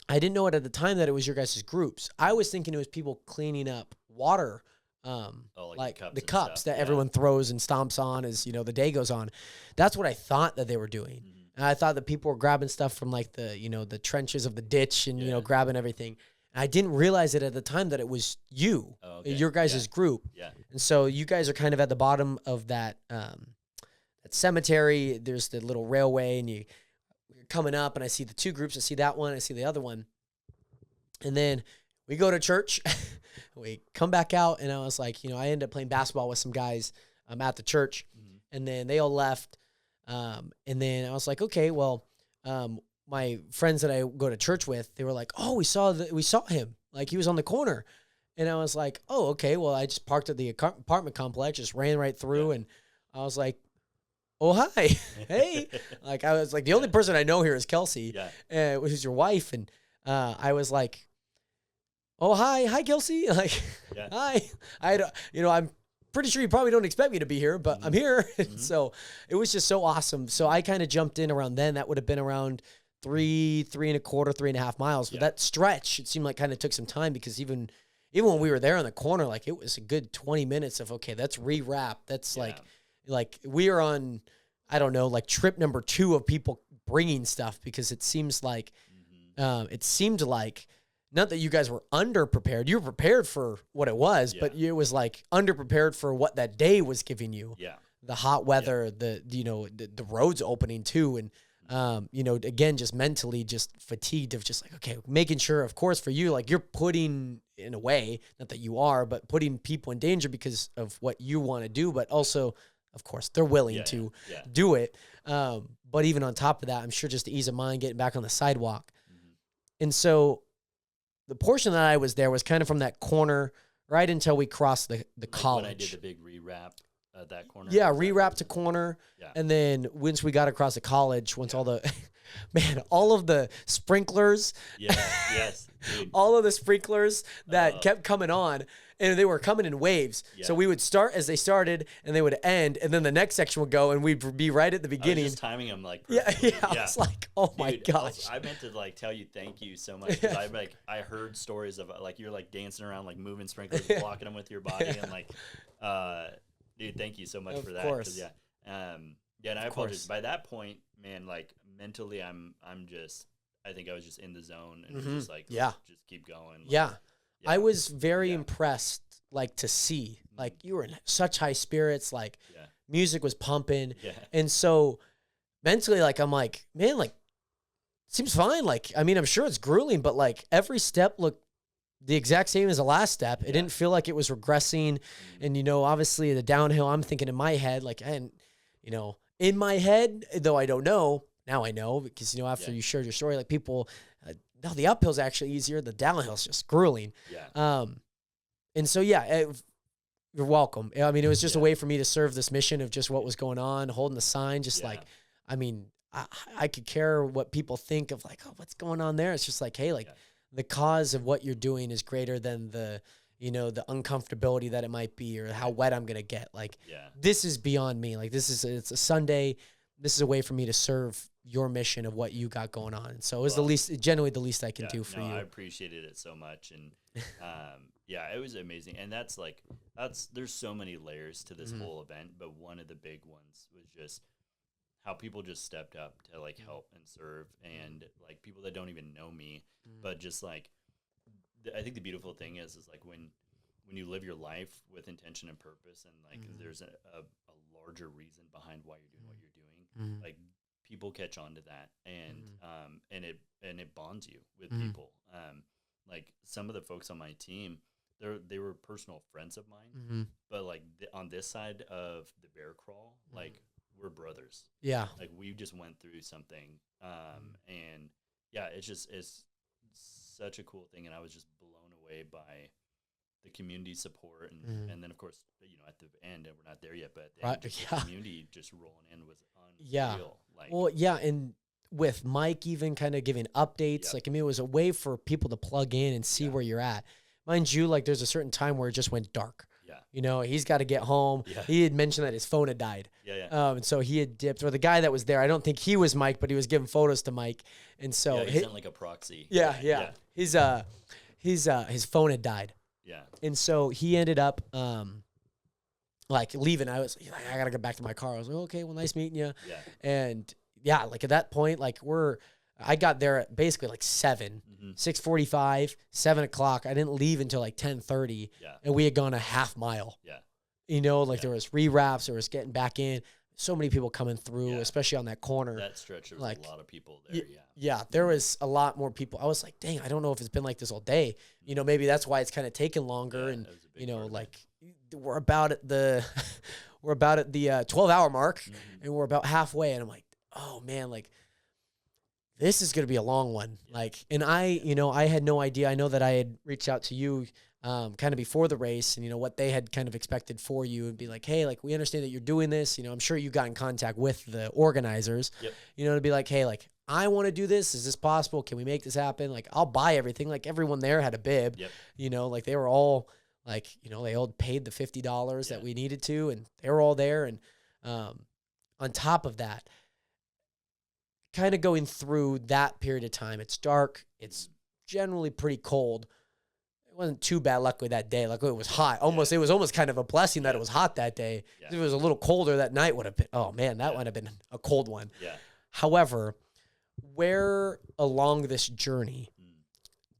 I didn't know it at the time that it was your guys' groups. I was thinking it was people cleaning up water, like the cups that everyone throws and stomps on as, the day goes on. That's what I thought that they were doing. Mm-hmm. And I thought that people were grabbing stuff from like the trenches of the ditch and, grabbing everything. And I didn't realize it at the time that it was your guys' group. Yeah. And so you guys are kind of at the bottom of that cemetery. There's the little railway, and you're coming up, and I see the 2 groups. I see that one. I see the other one. And then we go to church. We come back out, and I was like, I ended up playing basketball with some guys at the church. Mm-hmm. And then they all left. And then I was like, okay, well, my friends that I go to church with, they were like, oh, we saw him. Like, he was on the corner. And I was like, oh, okay. Well, I just parked at the apartment complex, just ran right through. And I was like, oh, hi. Hey. Like, I was like, the only person I know here is Kelsey, which is your wife. And I was like, oh, hi, Kelsey. Like, hi. I'm pretty sure you probably don't expect me to be here, but I'm here. Mm-hmm. So it was just so awesome. So I kind of jumped in around then. That would have been around 3.25, 3.5 miles. But that stretch, it seemed like kind of took some time, because even when we were there on the corner, like, it was a good 20 minutes of, okay, that's rewrap. That's like we are on, I don't know, like trip number 2 of people bringing stuff, because it seems like, it seemed like, not that you guys were underprepared. You were prepared for what it was, but it was like underprepared for what that day was giving you. Yeah. The hot weather, the roads opening too. And, again, just mentally just fatigued of just like, okay, making sure, of course, for you, like, you're putting, in a way, not that you are, but putting people in danger because of what you want to do, but also, of course, they're willing to do it. But even on top of that, I'm sure just the ease of mind getting back on the sidewalk. Mm-hmm. And so the portion that I was there was kind of from that corner right until we crossed the college. When I did the big rewrap at that corner. Yeah, rewrap to corner. Yeah. And then once we got across the college, all of the sprinklers. Yeah, yes. Dude. All of the sprinklers that kept coming on, and they were coming in waves. Yeah. So we would start as they started, and they would end, and then the next section would go, and we'd be right at the beginning. I was just timing them like perfectly. Yeah. I was like, oh my gosh. I meant to like tell you thank you so much, because I heard stories of like you're like dancing around, like moving sprinklers, blocking them with your body, and like, dude, thank you so much for that. Of course. And I apologize. By that point, man, like mentally, I think I was just in the zone and just like, just keep going. Like, I was very impressed, like, to see, like, you were in such high spirits, like, music was pumping. Yeah. And so mentally, like, I'm like, man, like, seems fine. Like, I mean, I'm sure it's grueling, but like every step looked the exact same as the last step. It didn't feel like it was regressing. And, obviously the downhill, I'm thinking in my head, like, and, in my head, though I don't know, now I know, because, after you shared your story, like, people, no, the uphill's actually easier. The downhill's just grueling. Yeah. And so, you're welcome. I mean, it was just a way for me to serve this mission of just what was going on, holding the sign, just like, I mean, I could care what people think of, like, oh, what's going on there? It's just like, hey, like, the cause of what you're doing is greater than the uncomfortability that it might be, or how wet I'm going to get. Like, this is beyond me. Like, it's a Sunday. This is a way for me to serve your mission of what you got going on. And so it was generally the least I can do for you. I appreciated it so much. And, it was amazing. And there's so many layers to this whole event, but one of the big ones was just how people just stepped up to like help and serve, and like people that don't even know me, but just like, I think the beautiful thing is like when you live your life with intention and purpose, and like there's a larger reason behind why you're doing what you're doing, like people catch on to that, and it bonds you with people. Like some of the folks on my team, they were personal friends of mine, but like on this side of the bear crawl, like we're brothers. Yeah. Like we just went through something. And yeah, it's such a cool thing. And I was just blown away by the community support. And then of course, at the end, and we're not there yet, but at the end, the community just rolling in was unreal. Yeah. Like, well, yeah. And with Mike even kind of giving updates, like, I mean, it was a way for people to plug in and see where you're at. Mind you, like there's a certain time where it just went dark. Yeah. He's got to get home. Yeah. He had mentioned that his phone had died. Yeah. And so he had dipped, or the guy that was there, I don't think he was Mike, but he was giving photos to Mike. And so he sent like a proxy. Yeah. His phone had died. Yeah. And so he ended up like leaving. I was like, I got to get back to my car. I was like, okay, well, nice meeting you. Yeah. And yeah, like at that point, like I got there at basically like 7, 6:45, 7 o'clock. I didn't leave until like 10:30. Yeah. And we had gone a half mile. Yeah. There was rewraps, there was getting back in. So many people coming through, especially on that corner. That stretch, there was a lot of people there. Yeah, there was a lot more people. I was like, dang, I don't know if it's been like this all day. Maybe that's why it's kind of taken longer. And like we're about at the 12-hour mark, and we're about halfway. And I'm like, oh man, like this is gonna be a long one. Like, and I had no idea. I know that I had reached out to you kind of before the race, and what they had kind of expected for you, and be like, hey, like we understand that you're doing this. I'm sure you got in contact with the organizers. Yep. To be like, hey, like I want to do this. Is this possible? Can we make this happen? Like I'll buy everything. Like everyone there had a bib. Yep. Like they were all like, they all paid the $50 that we needed to, and they were all there. And on top of that, kind of going through that period of time, it's dark. It's generally pretty cold. It wasn't too bad, luckily, that day. Luckily, it was hot. It was almost kind of a blessing that it was hot that day. If it was a little colder that night, would have been, oh man, that would have been a cold one. Yeah. However, where along this journey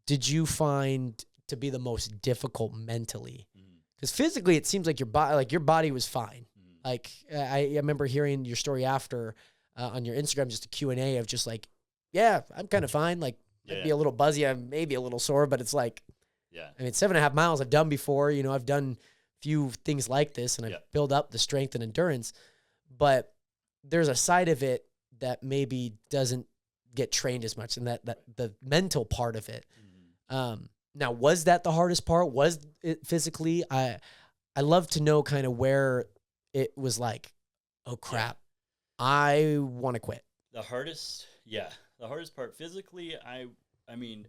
did you find to be the most difficult mentally? Because physically, it seems like your body was fine. Like I remember hearing your story after on your Instagram, just a Q&A of just like, yeah, I'm kind of fine. Like I'd be a little buzzy, I'm maybe a little sore, but it's like, I mean, 7.5 miles I've done before. I've done a few things like this, and I've built up the strength and endurance. But there's a side of it that maybe doesn't get trained as much, and that the mental part of it. Now, was that the hardest part? Was it physically? I love to know kind of where it was like, oh crap, I want to quit. The hardest part physically, I mean,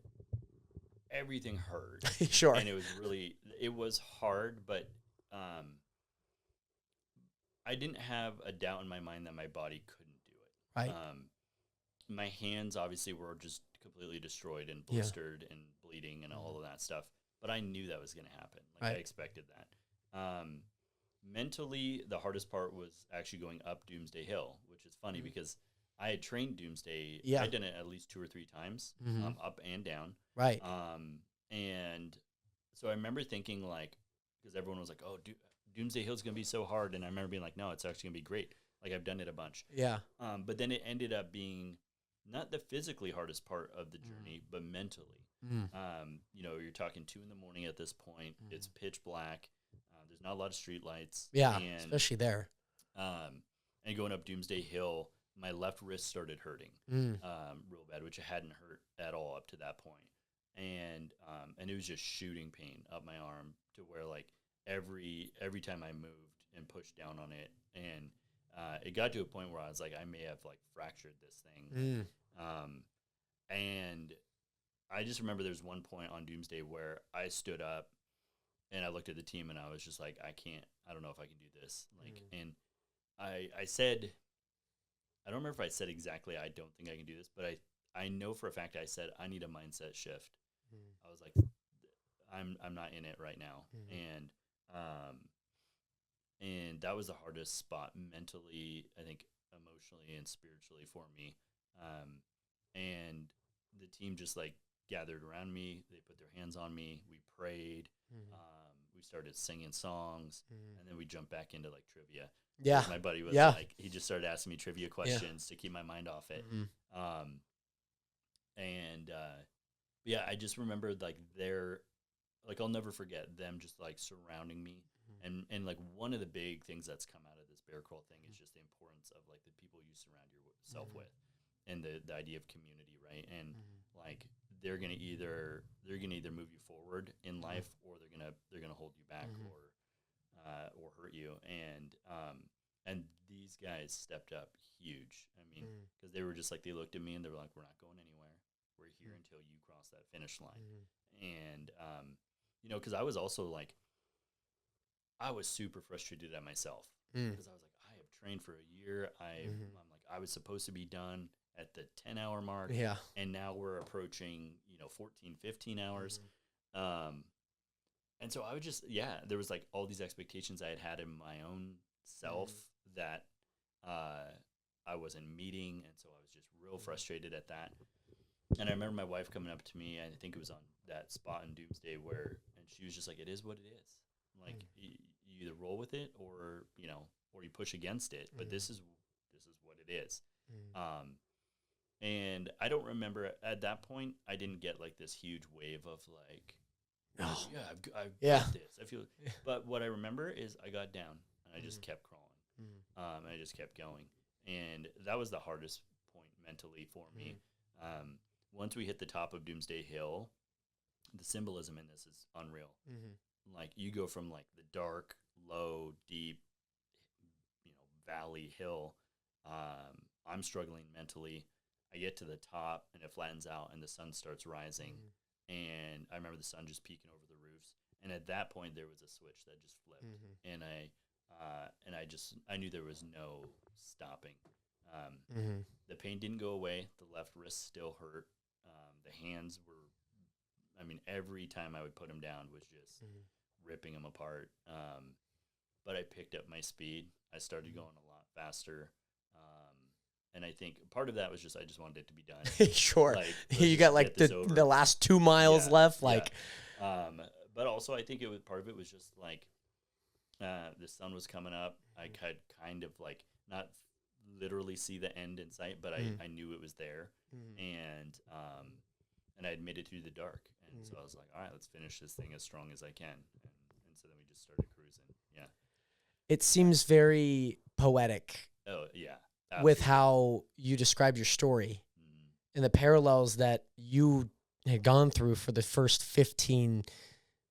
everything hurt. Sure. And it was hard, but I didn't have a doubt in my mind that my body couldn't do it. Right. My hands obviously were just completely destroyed and blistered and bleeding and all of that stuff, but I knew that was going to happen. Like I expected that. Mentally, the hardest part was actually going up Doomsday Hill, which is funny because I had trained Doomsday. I'd done it at least 2 or 3 times, up and down. Right. And so I remember thinking, like, because everyone was like, oh, Doomsday Hill is going to be so hard. And I remember being like, no, it's actually going to be great. Like, I've done it a bunch. Yeah. But then it ended up being not the physically hardest part of the journey, but mentally. You're talking 2 a.m. at this point. It's pitch black. There's not a lot of street lights. Yeah, especially there. And going up Doomsday Hill, my left wrist started hurting real bad, which it hadn't hurt at all up to that point. And it was just shooting pain up my arm to where, like, every time I moved and pushed down on it, and it got to a point where I was like, I may have, like, fractured this thing. And I just remember there's one point on Doomsday where I stood up and I looked at the team and I was just like, I don't know if I can do this. Like, and I said, I don't remember if I said exactly, I don't think I can do this, but I know for a fact I said, I need a mindset shift. I was like, I'm not in it right now. And that was the hardest spot mentally, I think, emotionally and spiritually for me. And the team just, like, gathered around me. They put their hands on me. We prayed. We started singing songs, and then we jumped back into, like, trivia. Yeah. My buddy was like, he just started asking me trivia questions to keep my mind off it. I just remember, like, like, I'll never forget them just like surrounding me. And like one of the big things that's come out of this bear crawl thing is just the importance of like the people you surround yourself with, and the idea of community, right? And like they're gonna either move you forward in life, or they're gonna hold you back, or hurt you. And these guys stepped up huge. I mean, because they were just like, they looked at me and they were like, we're not going anywhere. We're here until you cross that finish line. And you know, because I was also like, I was super frustrated at myself, because I was like, I have trained for a year. I'm like, I was supposed to be done at the 10-hour mark. Yeah. And now we're approaching, 14, 15 hours. And so I would just, there was like all these expectations I had in my own self that I wasn't meeting. And so I was just real frustrated at that. And I remember my wife coming up to me, I think it was on that spot in Doomsday and she was just like, it is what it is. Like, you either roll with it or you push against it. But this is what it is. And I don't remember at that point, I didn't get like this huge wave of like, I've got this. I feel, but what I remember is I got down and I just kept crawling. And I just kept going. And that was the hardest point mentally for me. Once we hit the top of Doomsday Hill, the symbolism in this is unreal. Like, you go from like the dark, low, deep, valley hill. I'm struggling mentally. I get to the top and it flattens out and the sun starts rising. And I remember the sun just peeking over the roofs. And at that point there was a switch that just flipped. And I knew there was no stopping. The pain didn't go away. The left wrist still hurt. The hands were, every time I would put them down was just ripping them apart. But I picked up my speed. I started going a lot faster. And I think part of that was just, I just wanted it to be done. Sure. Like, you got like the last 2 miles left. Like, but also I think part of it was just like, the sun was coming up. I could kind of like not literally see the end in sight, but I knew it was there. And I had made it through the dark. And so I was like, all right, let's finish this thing as strong as I can. And so then we just started cruising. Yeah. It seems very poetic. Oh, yeah. Absolutely. With how you describe your story and the parallels that you had gone through for the first 15,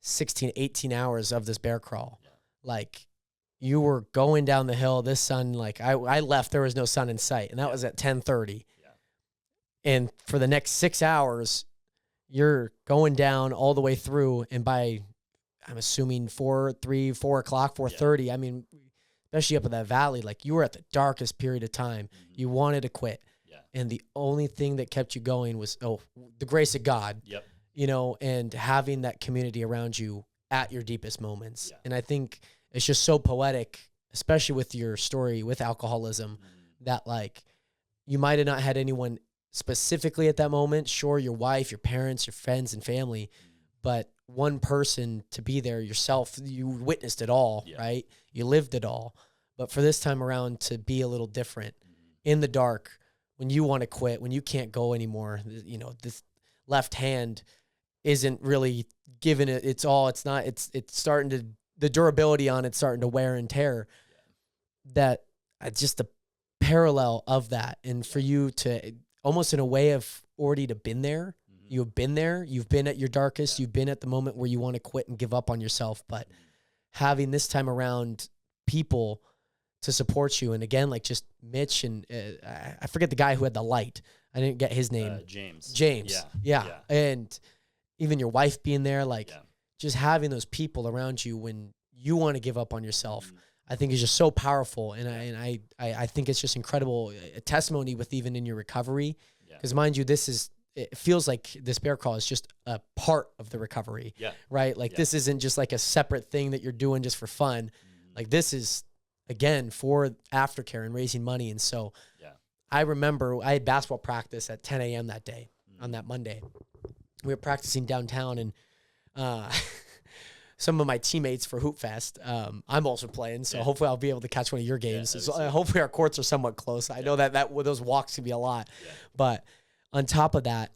16, 18 hours of this bear crawl. Yeah. Like, you were going down the hill, this sun, like I left, there was no sun in sight, and that was at 10:30. Yeah. And for the next 6 hours, you're going down all the way through, and by, I'm assuming 4 o'clock, 4:30, especially up in that valley, like, you were at the darkest period of time. You wanted to quit. Yeah. And the only thing that kept you going was, the grace of God. Yep. And having that community around you at your deepest moments. Yeah. And I think it's just so poetic, especially with your story with alcoholism, that like, you might have not had anyone specifically at that moment. Sure, your wife, your parents, your friends and family, but one person to be there yourself. You witnessed it all, right? You lived it all. But for this time around to be a little different in the dark, when you want to quit, when you can't go anymore, this left hand isn't really giving it its all. It's not, it's starting to, the durability on it's starting to wear and tear. That just the parallel of that. And for you to almost in a way of already to been there, you have been there, you've been at your darkest, you've been at the moment where you want to quit and give up on yourself, but having this time around people to support you. And again, like just Mitch and I forget the guy who had the light. I didn't get his name. James. Yeah. And even your wife being there, like just having those people around you when you want to give up on yourself, I think is just so powerful. And I think it's just incredible, a testimony with even in your recovery. Because mind you, it feels like this bear crawl is just a part of the recovery, right? Like this isn't just like a separate thing that you're doing just for fun. Like this is, again, for aftercare and raising money. And so I remember I had basketball practice at 10 a.m. that day on that Monday. We were practicing downtown, and some of my teammates for Hoop Fest, I'm also playing, so hopefully I'll be able to catch one of your games. So hopefully our courts are somewhat close. I know that those walks can be a lot, but on top of that,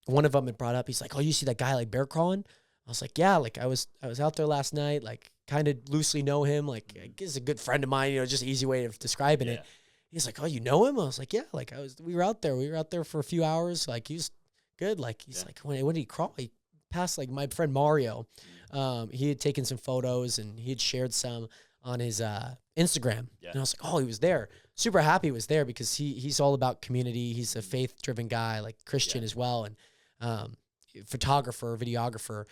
one of them had brought up, he's like, oh, you see that guy like bear crawling? I was like, yeah, like I was out there last night, like kind of loosely know him. Like he's a good friend of mine, just easy way of describing it. He's like, oh, you know him? I was like, yeah, like we were out there for a few hours. Like he's good. Like he's like, when did he crawl? He passed like my friend Mario. He had taken some photos and he had shared some on his Instagram. And I was like, oh, he was there. Super happy he was there because he's all about community. He's a faith-driven guy, like Christian as well, and photographer, videographer.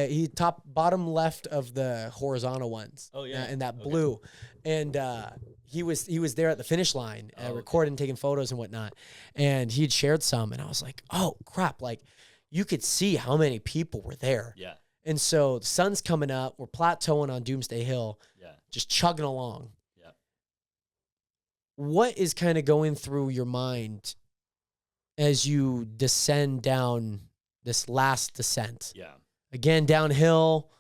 He bottom left of the horizontal ones. Oh yeah, in that blue, and he was there at the finish line, recording, taking photos and whatnot, and he had shared some, and I was like, oh crap, like you could see how many people were there. Yeah. And so the sun's coming up, we're plateauing on Doomsday Hill, just chugging along. Yeah. What is kind of going through your mind as you descend down this last descent? Yeah. Again, downhill,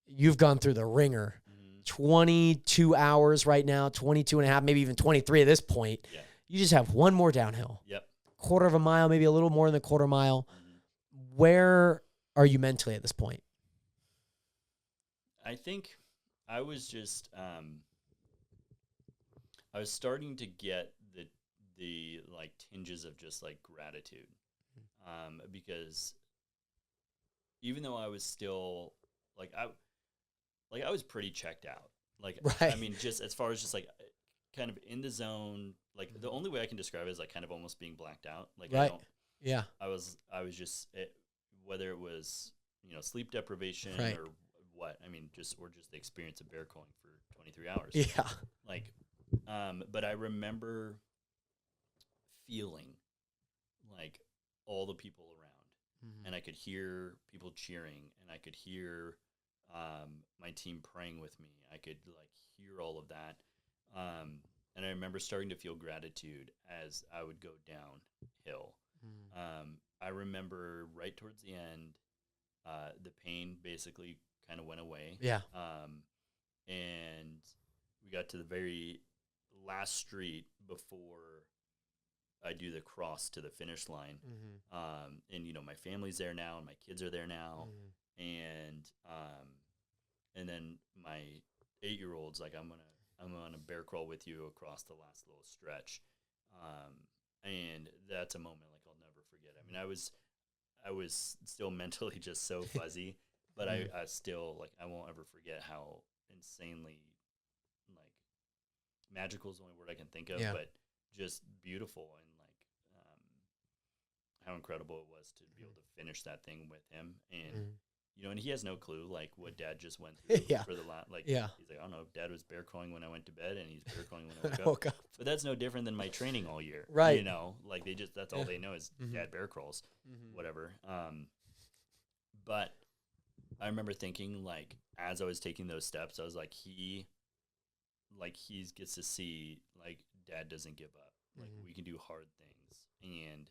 you've gone through the ringer. 22 hours right now, 22 and a half, maybe even 23 at this point. Yeah. You just have one more downhill. Yep. Quarter of a mile, maybe a little more than a quarter mile. Where are you mentally at this point? I think I was just I was starting to get the like tinges of just like gratitude, because even though I was still I was pretty checked out. Like, right. I mean, just as far as just like kind of in the zone, like the only way I can describe it is like kind of almost being blacked out. Like, right. I was just, whether it was, sleep deprivation right. or what, I mean, just the experience of bear crawling for 23 hours. Yeah. Like, but I remember feeling like all the people around, and I could hear people cheering, and I could hear my team praying with me. I could like hear all of that. And I remember starting to feel gratitude as I would go downhill. I remember right towards the end, the pain basically kind of went away. Yeah. And we got to the very last street before I do the cross to the finish line. And my family's there now, and my kids are there now. And then my 8-year-old's like, I'm gonna bear crawl with you across the last little stretch. And that's a moment like I'll never forget. I mean, I was still mentally just so fuzzy, but I still like, I won't ever forget how insanely like magical is the only word I can think of, but just beautiful, and like how incredible it was to be able to finish that thing with him. And and he has no clue like what Dad just went through for the last, like, he's like, I don't know, Dad was bear crawling when I went to bed, and he's bear crawling when I woke up. But that's no different than my training all year, right? Like that's all they know is Dad bear crawls, whatever. But I remember thinking, like, as I was taking those steps, I was like, he gets to see like Dad doesn't give up. Like, we can do hard things, and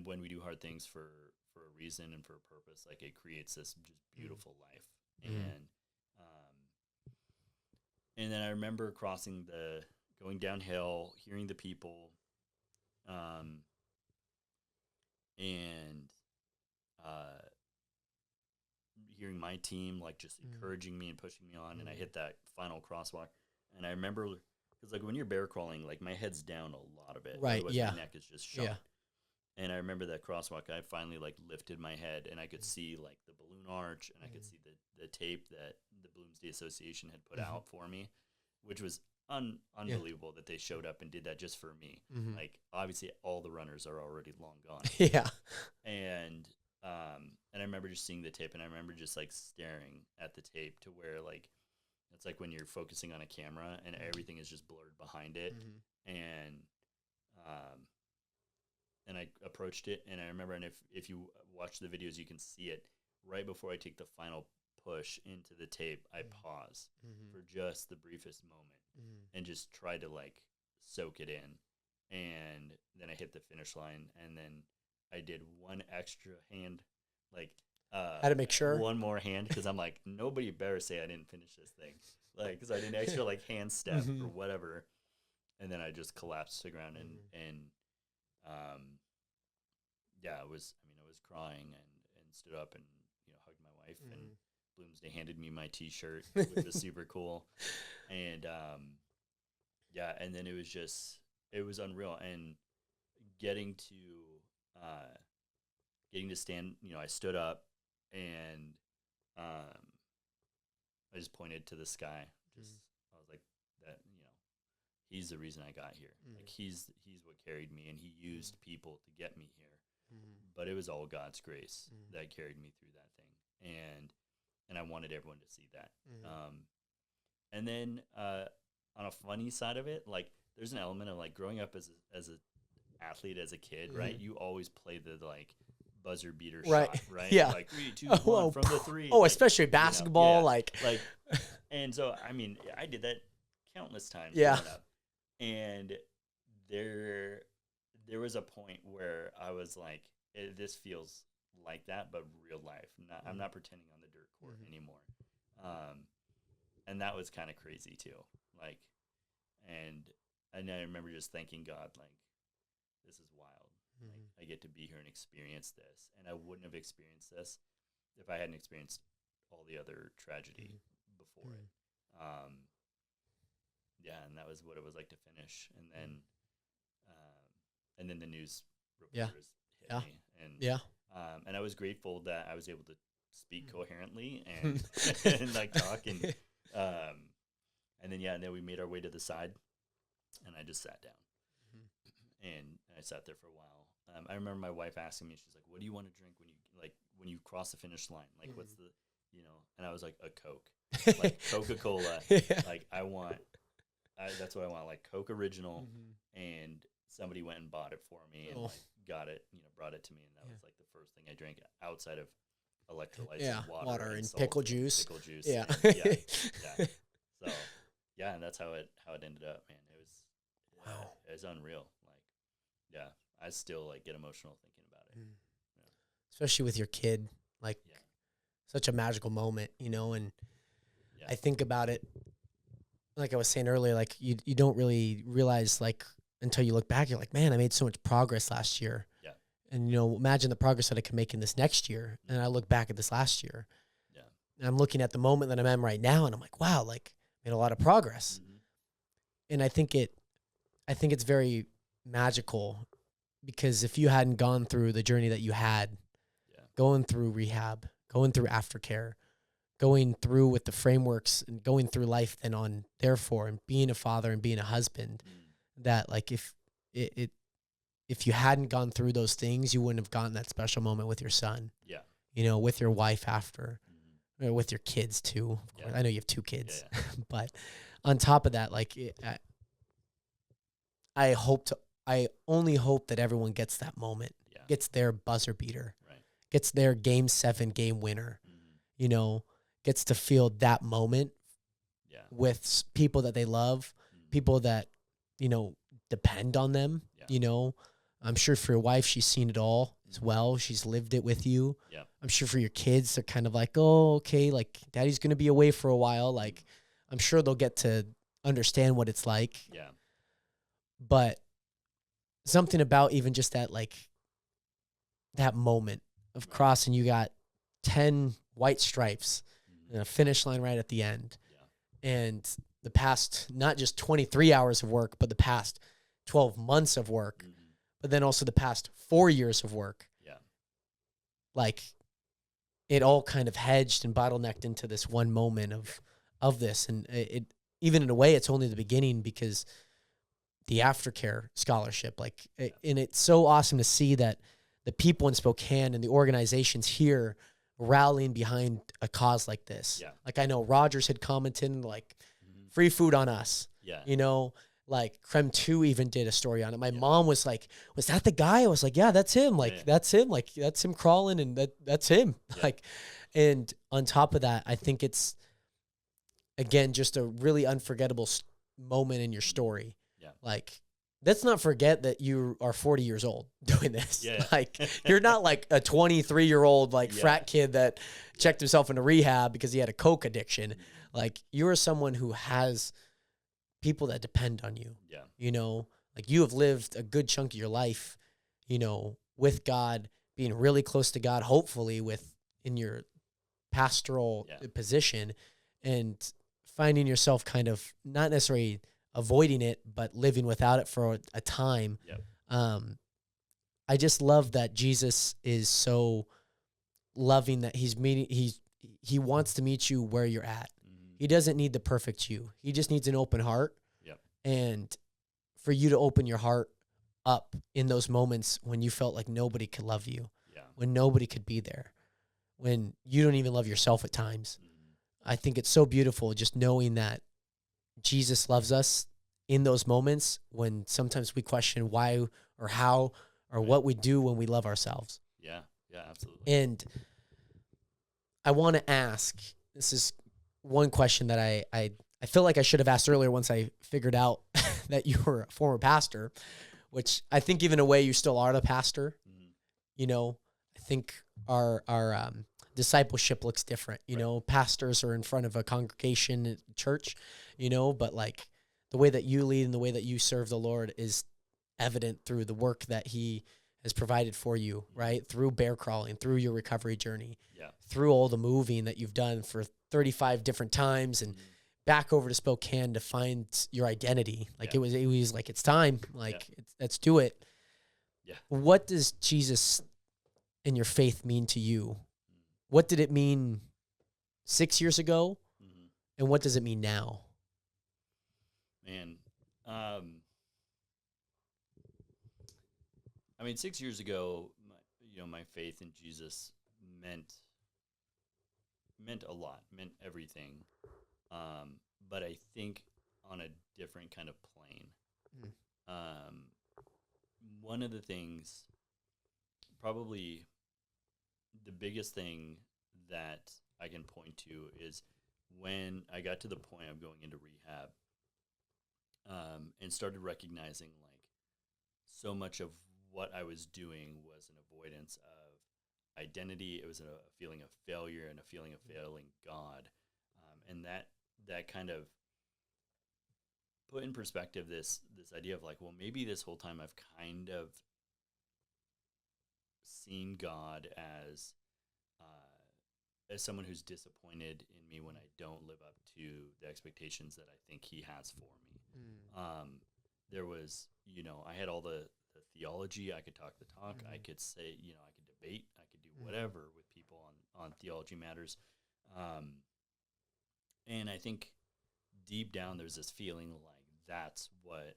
when we do hard things for a reason and for a purpose, like, it creates this just beautiful life. And then I remember going downhill, hearing the people, and hearing my team like just encouraging me and pushing me on. And I hit that final crosswalk, and I remember, because like when you're bear crawling, like my head's down a lot of it, right? Yeah, my neck is just shot. And I remember that crosswalk, I finally like lifted my head, and I could see like the balloon arch, and I could see the tape that the Bloomsday Association had put out for me, which was unbelievable that they showed up and did that just for me. Like, obviously all the runners are already long gone. And I remember just seeing the tape, and I remember just like staring at the tape to where like, it's like when you're focusing on a camera and everything is just blurred behind it. And I approached it, and I remember, and if you watch the videos, you can see it right before I take the final push into the tape. I pause for just the briefest moment and just try to like soak it in. And then I hit the finish line, and then I did one extra hand, like, had to make sure one more hand, because I'm like, nobody better say I didn't finish this thing, like, because I did an extra like hand step or whatever, and then I just collapsed to the ground, and it was I was crying and stood up and, hugged my wife, and Bloomsday handed me my t-shirt, which was super cool. And, and then it was unreal. And getting to stand, I stood up and, I just pointed to the sky. I was like, that, he's the reason I got here. Like he's what carried me, and he used people to get me here. But it was all God's grace that carried me through that thing. And I wanted everyone to see that. And then, on a funny side of it, like there's an element of like growing up as a athlete, as a kid, right? You always play the like buzzer beater shot, right? Yeah. Like 3, 2, 1 from the 3. Oh, like, especially basketball, like. And so, I mean, I did that countless times growing up. And there was a point where I was like, this feels like that, but real life. I'm not pretending on the dirt court anymore. And that was kind of crazy too. Like, and I remember just thanking God, like, this is wild. Like, I get to be here and experience this. And I wouldn't have experienced this if I hadn't experienced all the other tragedy before it. And that was what it was like to finish. And then the news reporters hit me. And I was grateful that I was able to speak coherently and and like talk and then we made our way to the side, and I just sat down and I sat there for a while. I remember my wife asking me, she's like, "What do you want to drink when you cross the finish line? Like, what's the And I was like, a Coke, like Coca-Cola. Like that's what I want, like Coke Original. And somebody went and bought it for me and like got it, brought it to me, and that was like the first thing I drank outside of electrolytes and water and pickle juice. Pickle juice. Yeah. So and that's how it ended up, man. It was it was unreal. Like, I still like get emotional thinking about it. Especially with your kid, like such a magical moment, and I think about it, like I was saying earlier, like you don't really realize, like, until you look back, you're like, man, I made so much progress last year. Yeah. And, imagine the progress that I can make in this next year. And I look back at this last year. Yeah. And I'm looking at the moment that I'm in right now, and I'm like, wow, like, made a lot of progress. And I think it's very magical, because if you hadn't gone through the journey that you had, going through rehab, going through aftercare, going through with the frameworks and going through life then on therefore, and being a father and being a husband, that like if you hadn't gone through those things, you wouldn't have gotten that special moment with your son. Yeah. With your wife after, or with your kids too. Of course. I know you have 2 kids, but on top of that, like I only hope that everyone gets that moment, gets their buzzer beater, gets their Game 7 game winner, gets to feel that moment with people that they love, people that, depend on them. I'm sure for your wife, she's seen it all as well. She's lived it with you. I'm sure for your kids, they're kind of like, oh, okay, like daddy's going to be away for a while. Like, I'm sure they'll get to understand what it's like. But something about even just that, like that moment of crossing, you got 10 white stripes and a finish line right at the end. And the past, not just 23 hours of work, but the past 12 months of work, but then also the past 4 years of work. Like, it all kind of hedged and bottlenecked into this one moment of this. And it even in a way, it's only the beginning, because the Aftercare Scholarship, and it's so awesome to see that the people in Spokane and the organizations here rallying behind a cause like this. Like, I know Rogers had commented, like, free food on us. Like Creme 2 even did a story on it. My mom was like, was that the guy? I was like, yeah, that's him. Like, that's him. Like, that's him crawling, and that's him. Like, and on top of that, I think it's, again, just a really unforgettable moment in your story. Like, let's not forget that you are 40 years old doing this. Like, you're not like a 23-year-old, like, frat kid that checked himself into rehab because he had a Coke addiction. Like, you are someone who has people that depend on you. Like, you have lived a good chunk of your life, with God, being really close to God, hopefully in your pastoral position, and finding yourself kind of not necessarily avoiding it, but living without it for a time. Yep. I just love that Jesus is so loving that he wants to meet you where you're at. Mm-hmm. He doesn't need the perfect you. He just needs an open heart. Yep. And for you to open your heart up in those moments when you felt like nobody could love you, when nobody could be there, when you don't even love yourself at times. Mm-hmm. I think it's so beautiful just knowing that Jesus loves us in those moments when sometimes we question why or how or what we do when we love ourselves. Yeah, absolutely. And I want to ask, this is one question that I feel like I should have asked earlier once I figured out that you were a former pastor, which I think even in a way you still are the pastor. Mm-hmm. You know, I think our discipleship looks different. You know, pastors are in front of a congregation at church, you know, but like the way that you lead and the way that you serve the Lord is evident through the work that he has provided for you, right? Through bear crawling, through your recovery journey, through all the moving that you've done for 35 different times and back over to Spokane to find your identity. Like it was like, it's time, like let's do it. Yeah. What does Jesus and your faith mean to you? What did it mean 6 years ago? Mm-hmm. And what does it mean now? Man, I mean, 6 years ago, my faith in Jesus meant a lot, meant everything. But I think on a different kind of plane. One of the things, probably the biggest thing that I can point to is when I got to the point of going into rehab, and started recognizing like so much of what I was doing was an avoidance of identity. It was a feeling of failure and a feeling of failing God. And that kind of put in perspective this idea of like, well, maybe this whole time I've kind of seen God as someone who's disappointed in me when I don't live up to the expectations that I think he has for me. There was, I had all the theology. I could talk the talk. I could say, I could debate. I could do whatever with people on theology matters. And I think deep down there's this feeling like that's what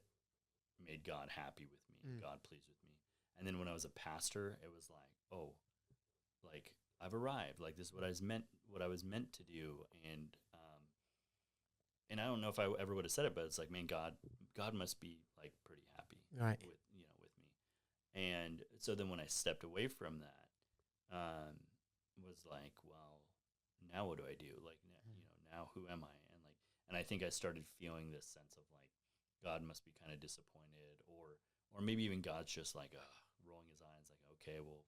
made God happy with me, God pleased with me. And then when I was a pastor, it was like, oh, like I've arrived. Like this is what I was meant to do. And I don't know if I ever would have said it, but it's like, man, God must be like pretty happy with me. And so then when I stepped away from that, was like, well, now what do I do? Like, now who am I? And I think I started feeling this sense of like, God must be kind of disappointed, or maybe even God's just like rolling his eyes, like, okay, we'll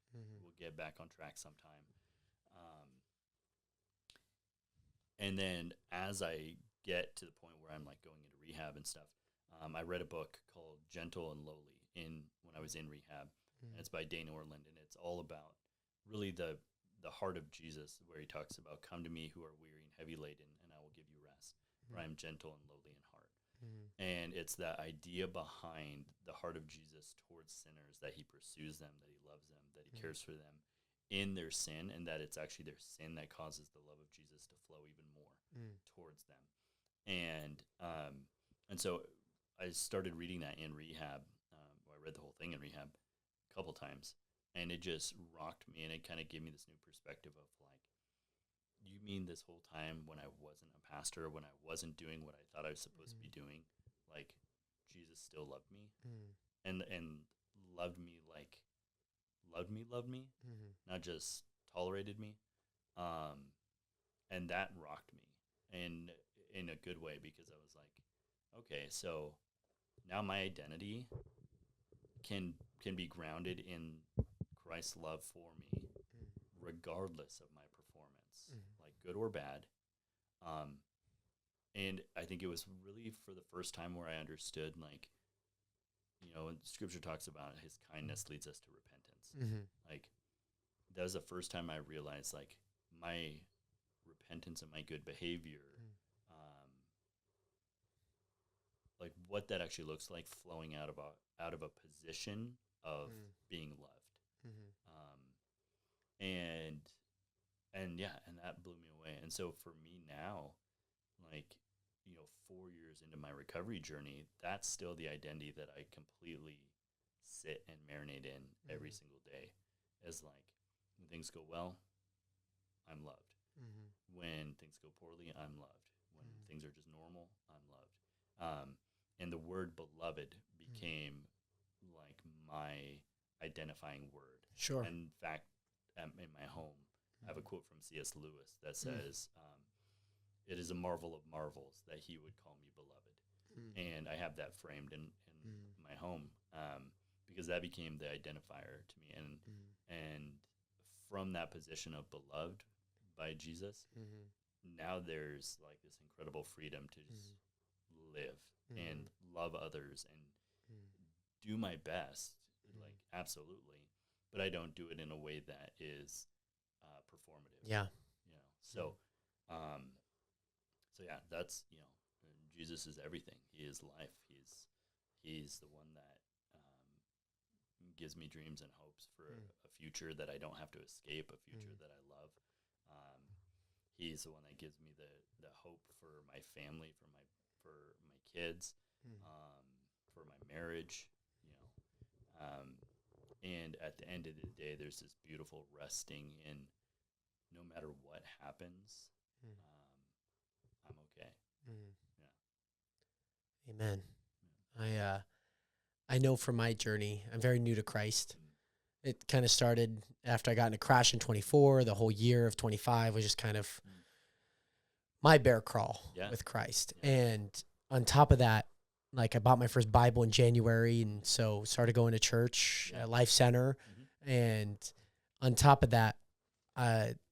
get back on track sometime. And then as I get to the point where I'm like going into rehab and stuff, I read a book called Gentle and Lowly when I was in rehab. And it's by Dane Orland, and it's all about really the heart of Jesus, where he talks about, come to me who are weary and heavy laden, and I will give you rest, for I am gentle and lowly in heart. And it's that idea behind the heart of Jesus towards sinners, that he pursues them, that he loves them, that he cares for them in their sin, and that it's actually their sin that causes the love of Jesus to flow even more towards them. And so I started reading that in rehab. I read the whole thing in rehab a couple times, and it just rocked me, and it kind of gave me this new perspective of like, you mean this whole time when I wasn't a pastor, when I wasn't doing what I thought I was supposed to be doing, like Jesus still loved me and loved me, like loved me, not just tolerated me. And that rocked me in a good way, because I was like, okay, so now my identity can be grounded in Christ's love for me, regardless of my performance, like good or bad. And I think it was really for the first time where I understood, like, Scripture talks about his kindness leads us to repentance. Like, that was the first time I realized like my repentance and my good behavior, like what that actually looks like flowing out of a position of being loved. And that blew me away. And so for me now, like, 4 years into my recovery journey, that's still the identity that I completely sit and marinate in every single day. As like, when things go well, I'm loved. When things go poorly, I'm loved. When things are just normal, I'm loved. And the word beloved became like my identifying word. Sure. And in fact, in my home, I have a quote from C.S. Lewis that says, it is a marvel of marvels that he would call me beloved. And I have that framed in my home because that became the identifier to me. And from that position of beloved by Jesus, now there's like this incredible freedom to just live and love others and do my best, like absolutely. But I don't do it in a way that is performative. Yeah. So yeah, that's, Jesus is everything. He is life. He's the one that gives me dreams and hopes for a future that I don't have to escape, a future that I love. He's the one that gives me the hope for my family, for my kids, for my marriage, and at the end of the day, there's this beautiful resting in no matter what happens, I'm okay. Yeah. Amen. I know from my journey, I'm very new to Christ. It kind of started after I got in a crash in 24. The whole year of 25 was just kind of my bear crawl with Christ. Yeah. And on top of that, like I bought my first Bible in January, and so started going to church, Life Center. And on top of that,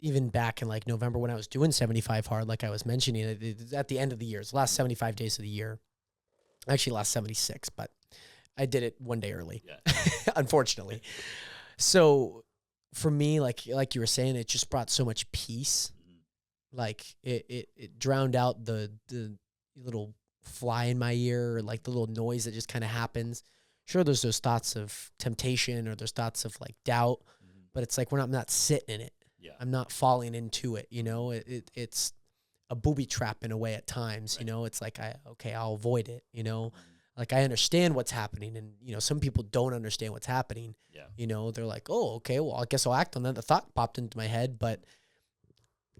even back in like November when I was doing 75 hard, like I was mentioning, at the end of the year, it's the last 75 days of the year. Actually, last 76, but I did it one day early, unfortunately. So for me, like you were saying, it just brought so much peace. Like it drowned out the little fly in my ear, or like the little noise that just kind of happens. Sure, there's those thoughts of temptation or those thoughts of like doubt, but it's like I'm not sitting in it. Yeah. I'm not falling into it. It's a booby trap in a way at times. Right. It's like I'll avoid it. Like I understand what's happening, and some people don't understand what's happening. Yeah. They're like, oh, okay, well, I guess I'll act on that. The thought popped into my head, but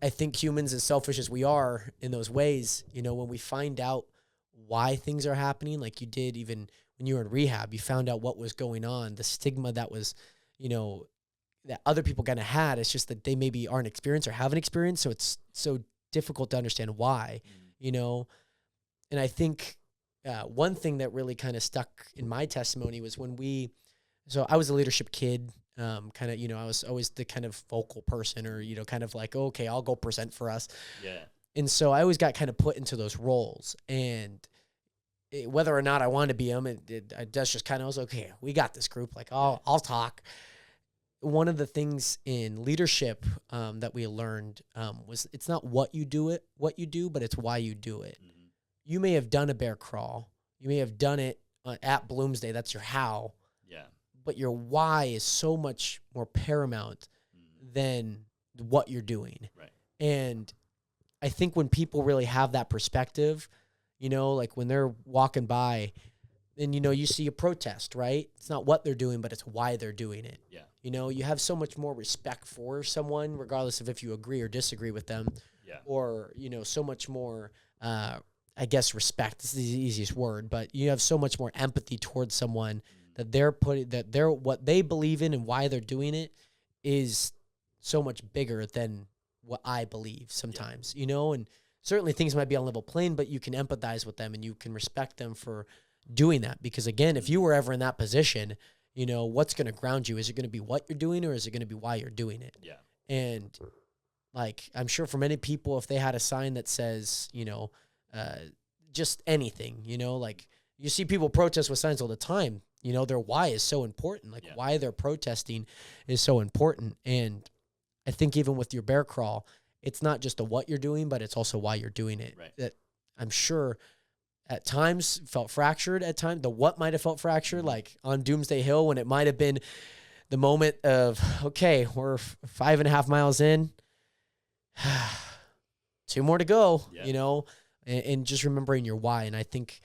I think humans, as selfish as we are in those ways, when we find out why things are happening, like you did even when you were in rehab, you found out what was going on, the stigma that was, that other people kind of had. It's just that they maybe aren't experienced or haven't experienced. So it's so difficult to understand why, and I think one thing that really kind of stuck in my testimony was so I was a leadership kid, kind of, I was always the kind of vocal person, or, kind of like, okay, I'll go present for us. Yeah. And so I always got kind of put into those roles, and whether or not I wanted to be them, that's just kind of, I was okay, we got this group. Like I'll talk. One of the things in leadership that we learned was it's not what you do, but it's why you do it. Mm-hmm. You may have done a bear crawl. You may have done it at Bloomsday. That's your how. Yeah. But your why is so much more paramount than what you're doing. Right. And I think when people really have that perspective, like when they're walking by and, you see a protest, right? It's not what they're doing, but it's why they're doing it. Yeah. You have so much more respect for someone, regardless of if you agree or disagree with them. Yeah. Or, so much more, I guess respect is the easiest word, but you have so much more empathy towards someone that what they believe in and why they're doing it is so much bigger than what I believe sometimes, and certainly things might be on level plane, but you can empathize with them and you can respect them for doing that. Because again, if you were ever in that position, what's going to ground you? Is it going to be what you're doing, or is it going to be why you're doing it? Yeah. And like, I'm sure for many people, if they had a sign that says, just anything, like you see people protest with signs all the time. You know, their why is so important. Like why they're protesting is so important. And I think even with your bear crawl, it's not just what you're doing, but it's also why you're doing it. Right. That I'm sure at times felt fractured at times. The what might have felt fractured, like on Doomsday Hill, when it might have been the moment of, okay, we're 5.5 miles in, 2 more to go, you know, and just remembering your why. And I think,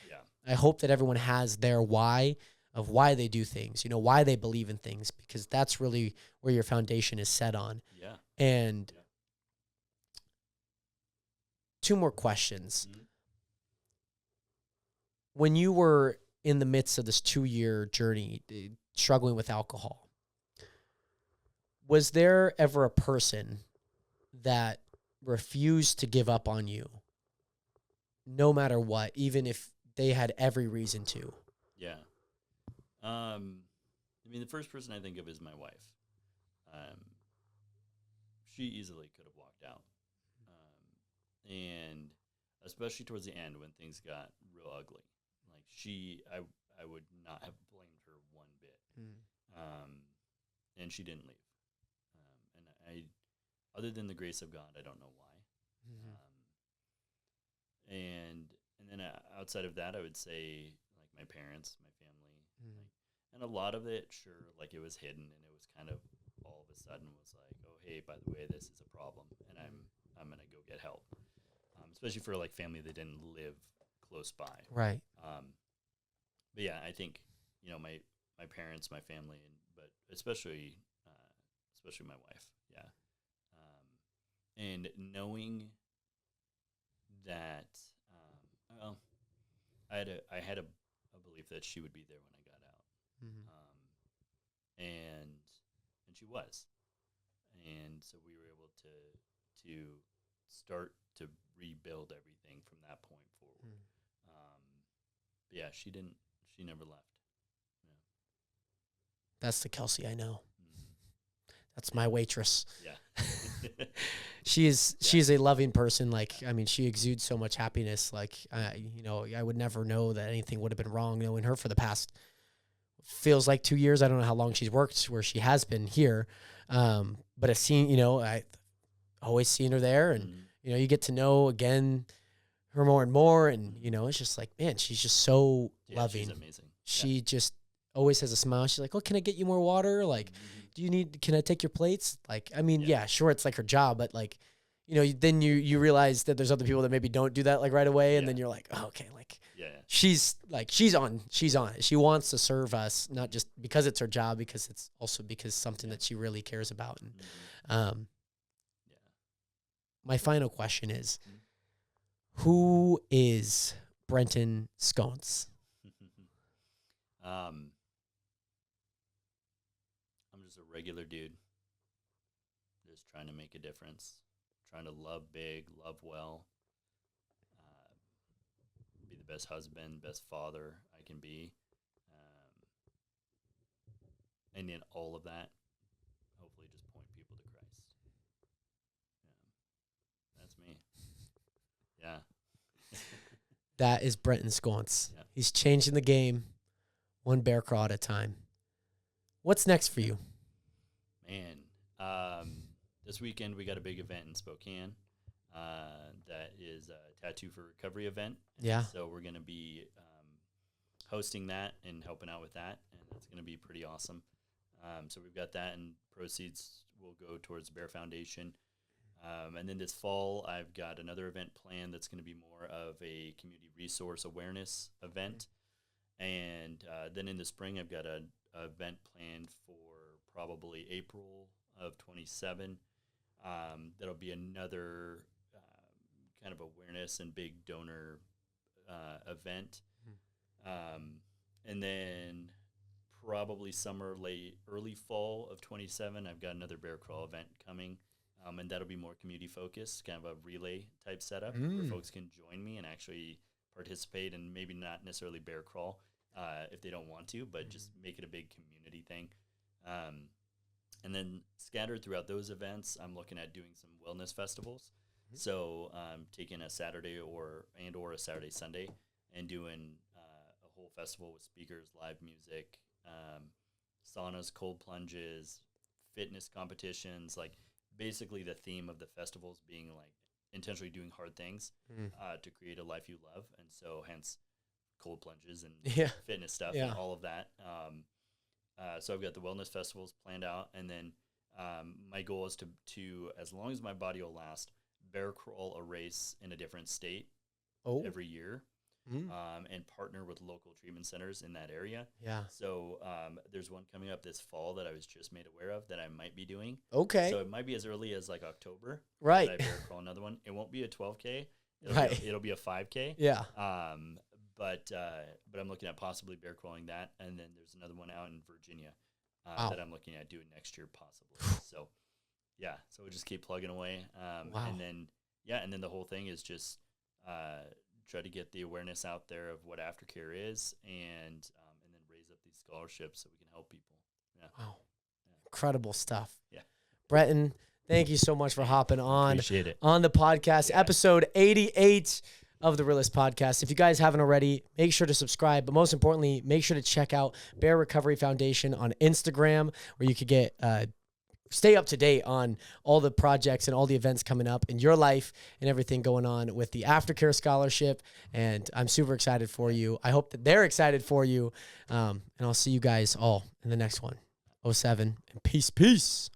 I hope that everyone has their why of why they do things, you know, why they believe in things, because that's really where your foundation is set on. Yeah. And 2 more questions. Mm-hmm. When you were in the midst of this 2-year journey, struggling with alcohol, was there ever a person that refused to give up on you, no matter what, even if they had every reason to? Yeah. I mean, the first person I think of is my wife. She easily could have walked out. And especially towards the end when things got real ugly. Like I would not have blamed her one bit. And she didn't leave. And other than the grace of God, I don't know why. And then outside of that, I would say like my parents, my family, and a lot of it, sure, like it was hidden, and it was kind of all of a sudden was like, oh hey, by the way, this is a problem, and I'm gonna go get help. Especially for like family that didn't live close by. Right. But yeah, I think, you know, my parents, my family, but especially my wife. Yeah. And knowing that, I had a belief that she would be there when I got out. And she was. And so we were able to start to rebuild everything from that point forward. But yeah, she never left. Yeah. That's the Kelsey I know. That's my waitress. Yeah. She's a loving person. Like, I mean, she exudes so much happiness. Like, you know, I would never know that anything would have been wrong knowing her for the past, feels like 2 years. I don't know how long she's worked where she has been here. But I've seen, you know, I always seen her there, and you know, you get to know again her more and more, and you know, it's just like, man, she's just so loving. She's amazing. She just always has a smile. She's like, oh, can I get you more water? Like, can I take your plates? Like, I mean, yeah, sure, it's like her job, but like, you know, then you realize that there's other people that maybe don't do that like right away, and then you're like, oh, okay, like, she's on it. She wants to serve us, not just because it's her job, because it's also because something that she really cares about. And my final question is, who is Brenton Sconce? I'm just a regular dude, just trying to make a difference, trying to love big, love well, be the best husband, best father I can be, and in all of that, hopefully just point people to Christ. Yeah, that's me. Yeah. That is Brenton Sconce. Yeah. He's changing the game, one bear crawl at a time. What's next for you? Man, this weekend we got a big event in Spokane. That is a Tattoo for Recovery event. Yeah. So we're going to be hosting that and helping out with that, and it's going to be pretty awesome. So we've got that, and proceeds will go towards B.E.A.R Foundation. And then this fall, I've got another event planned that's going to be more of a community resource awareness event. And then in the spring, I've got an event planned for probably April of 27. That'll be another kind of awareness and big donor event. And then probably summer, early fall of 27, I've got another bear crawl event coming. And that'll be more community focused, kind of a relay type setup where folks can join me and actually participate, and maybe not necessarily bear crawl if they don't want to, but just make it a big community thing. And then scattered throughout those events, I'm looking at doing some wellness festivals. So taking a Saturday or a Saturday, Sunday, and doing a whole festival with speakers, live music, saunas, cold plunges, fitness competitions. Like basically the theme of the festivals being like intentionally doing hard things to create a life you love. And so hence cold plunges and fitness stuff and all of that. So I've got the wellness festivals planned out. And then my goal is to, as long as my body will last, bear crawl a race in a different state every year. And partner with local treatment centers in that area. Yeah. So there's one coming up this fall that I was just made aware of that I might be doing. Okay. So it might be as early as like October. Right. That I bear crawl another one. It won't be a 12K. It'll be a 5K. Yeah. But I'm looking at possibly bear crawling that, and then there's another one out in Virginia that I'm looking at doing next year possibly. So yeah. So we'll just keep plugging away. And then the whole thing is just try to get the awareness out there of what aftercare is, and then raise up these scholarships so we can help people. Yeah. Wow. Yeah. Incredible stuff. Yeah. Brenton, thank you so much for hopping on the podcast. Yeah. Episode 88 of the Realest Podcast. If you guys haven't already, make sure to subscribe, but most importantly, make sure to check out B.E.A.R Recovery Foundation on Instagram, where you could get stay up to date on all the projects and all the events coming up in your life and everything going on with the Aftercare Scholarship. And I'm super excited for you. I hope that they're excited for you. And I'll see you guys all in the next one. 07 and peace.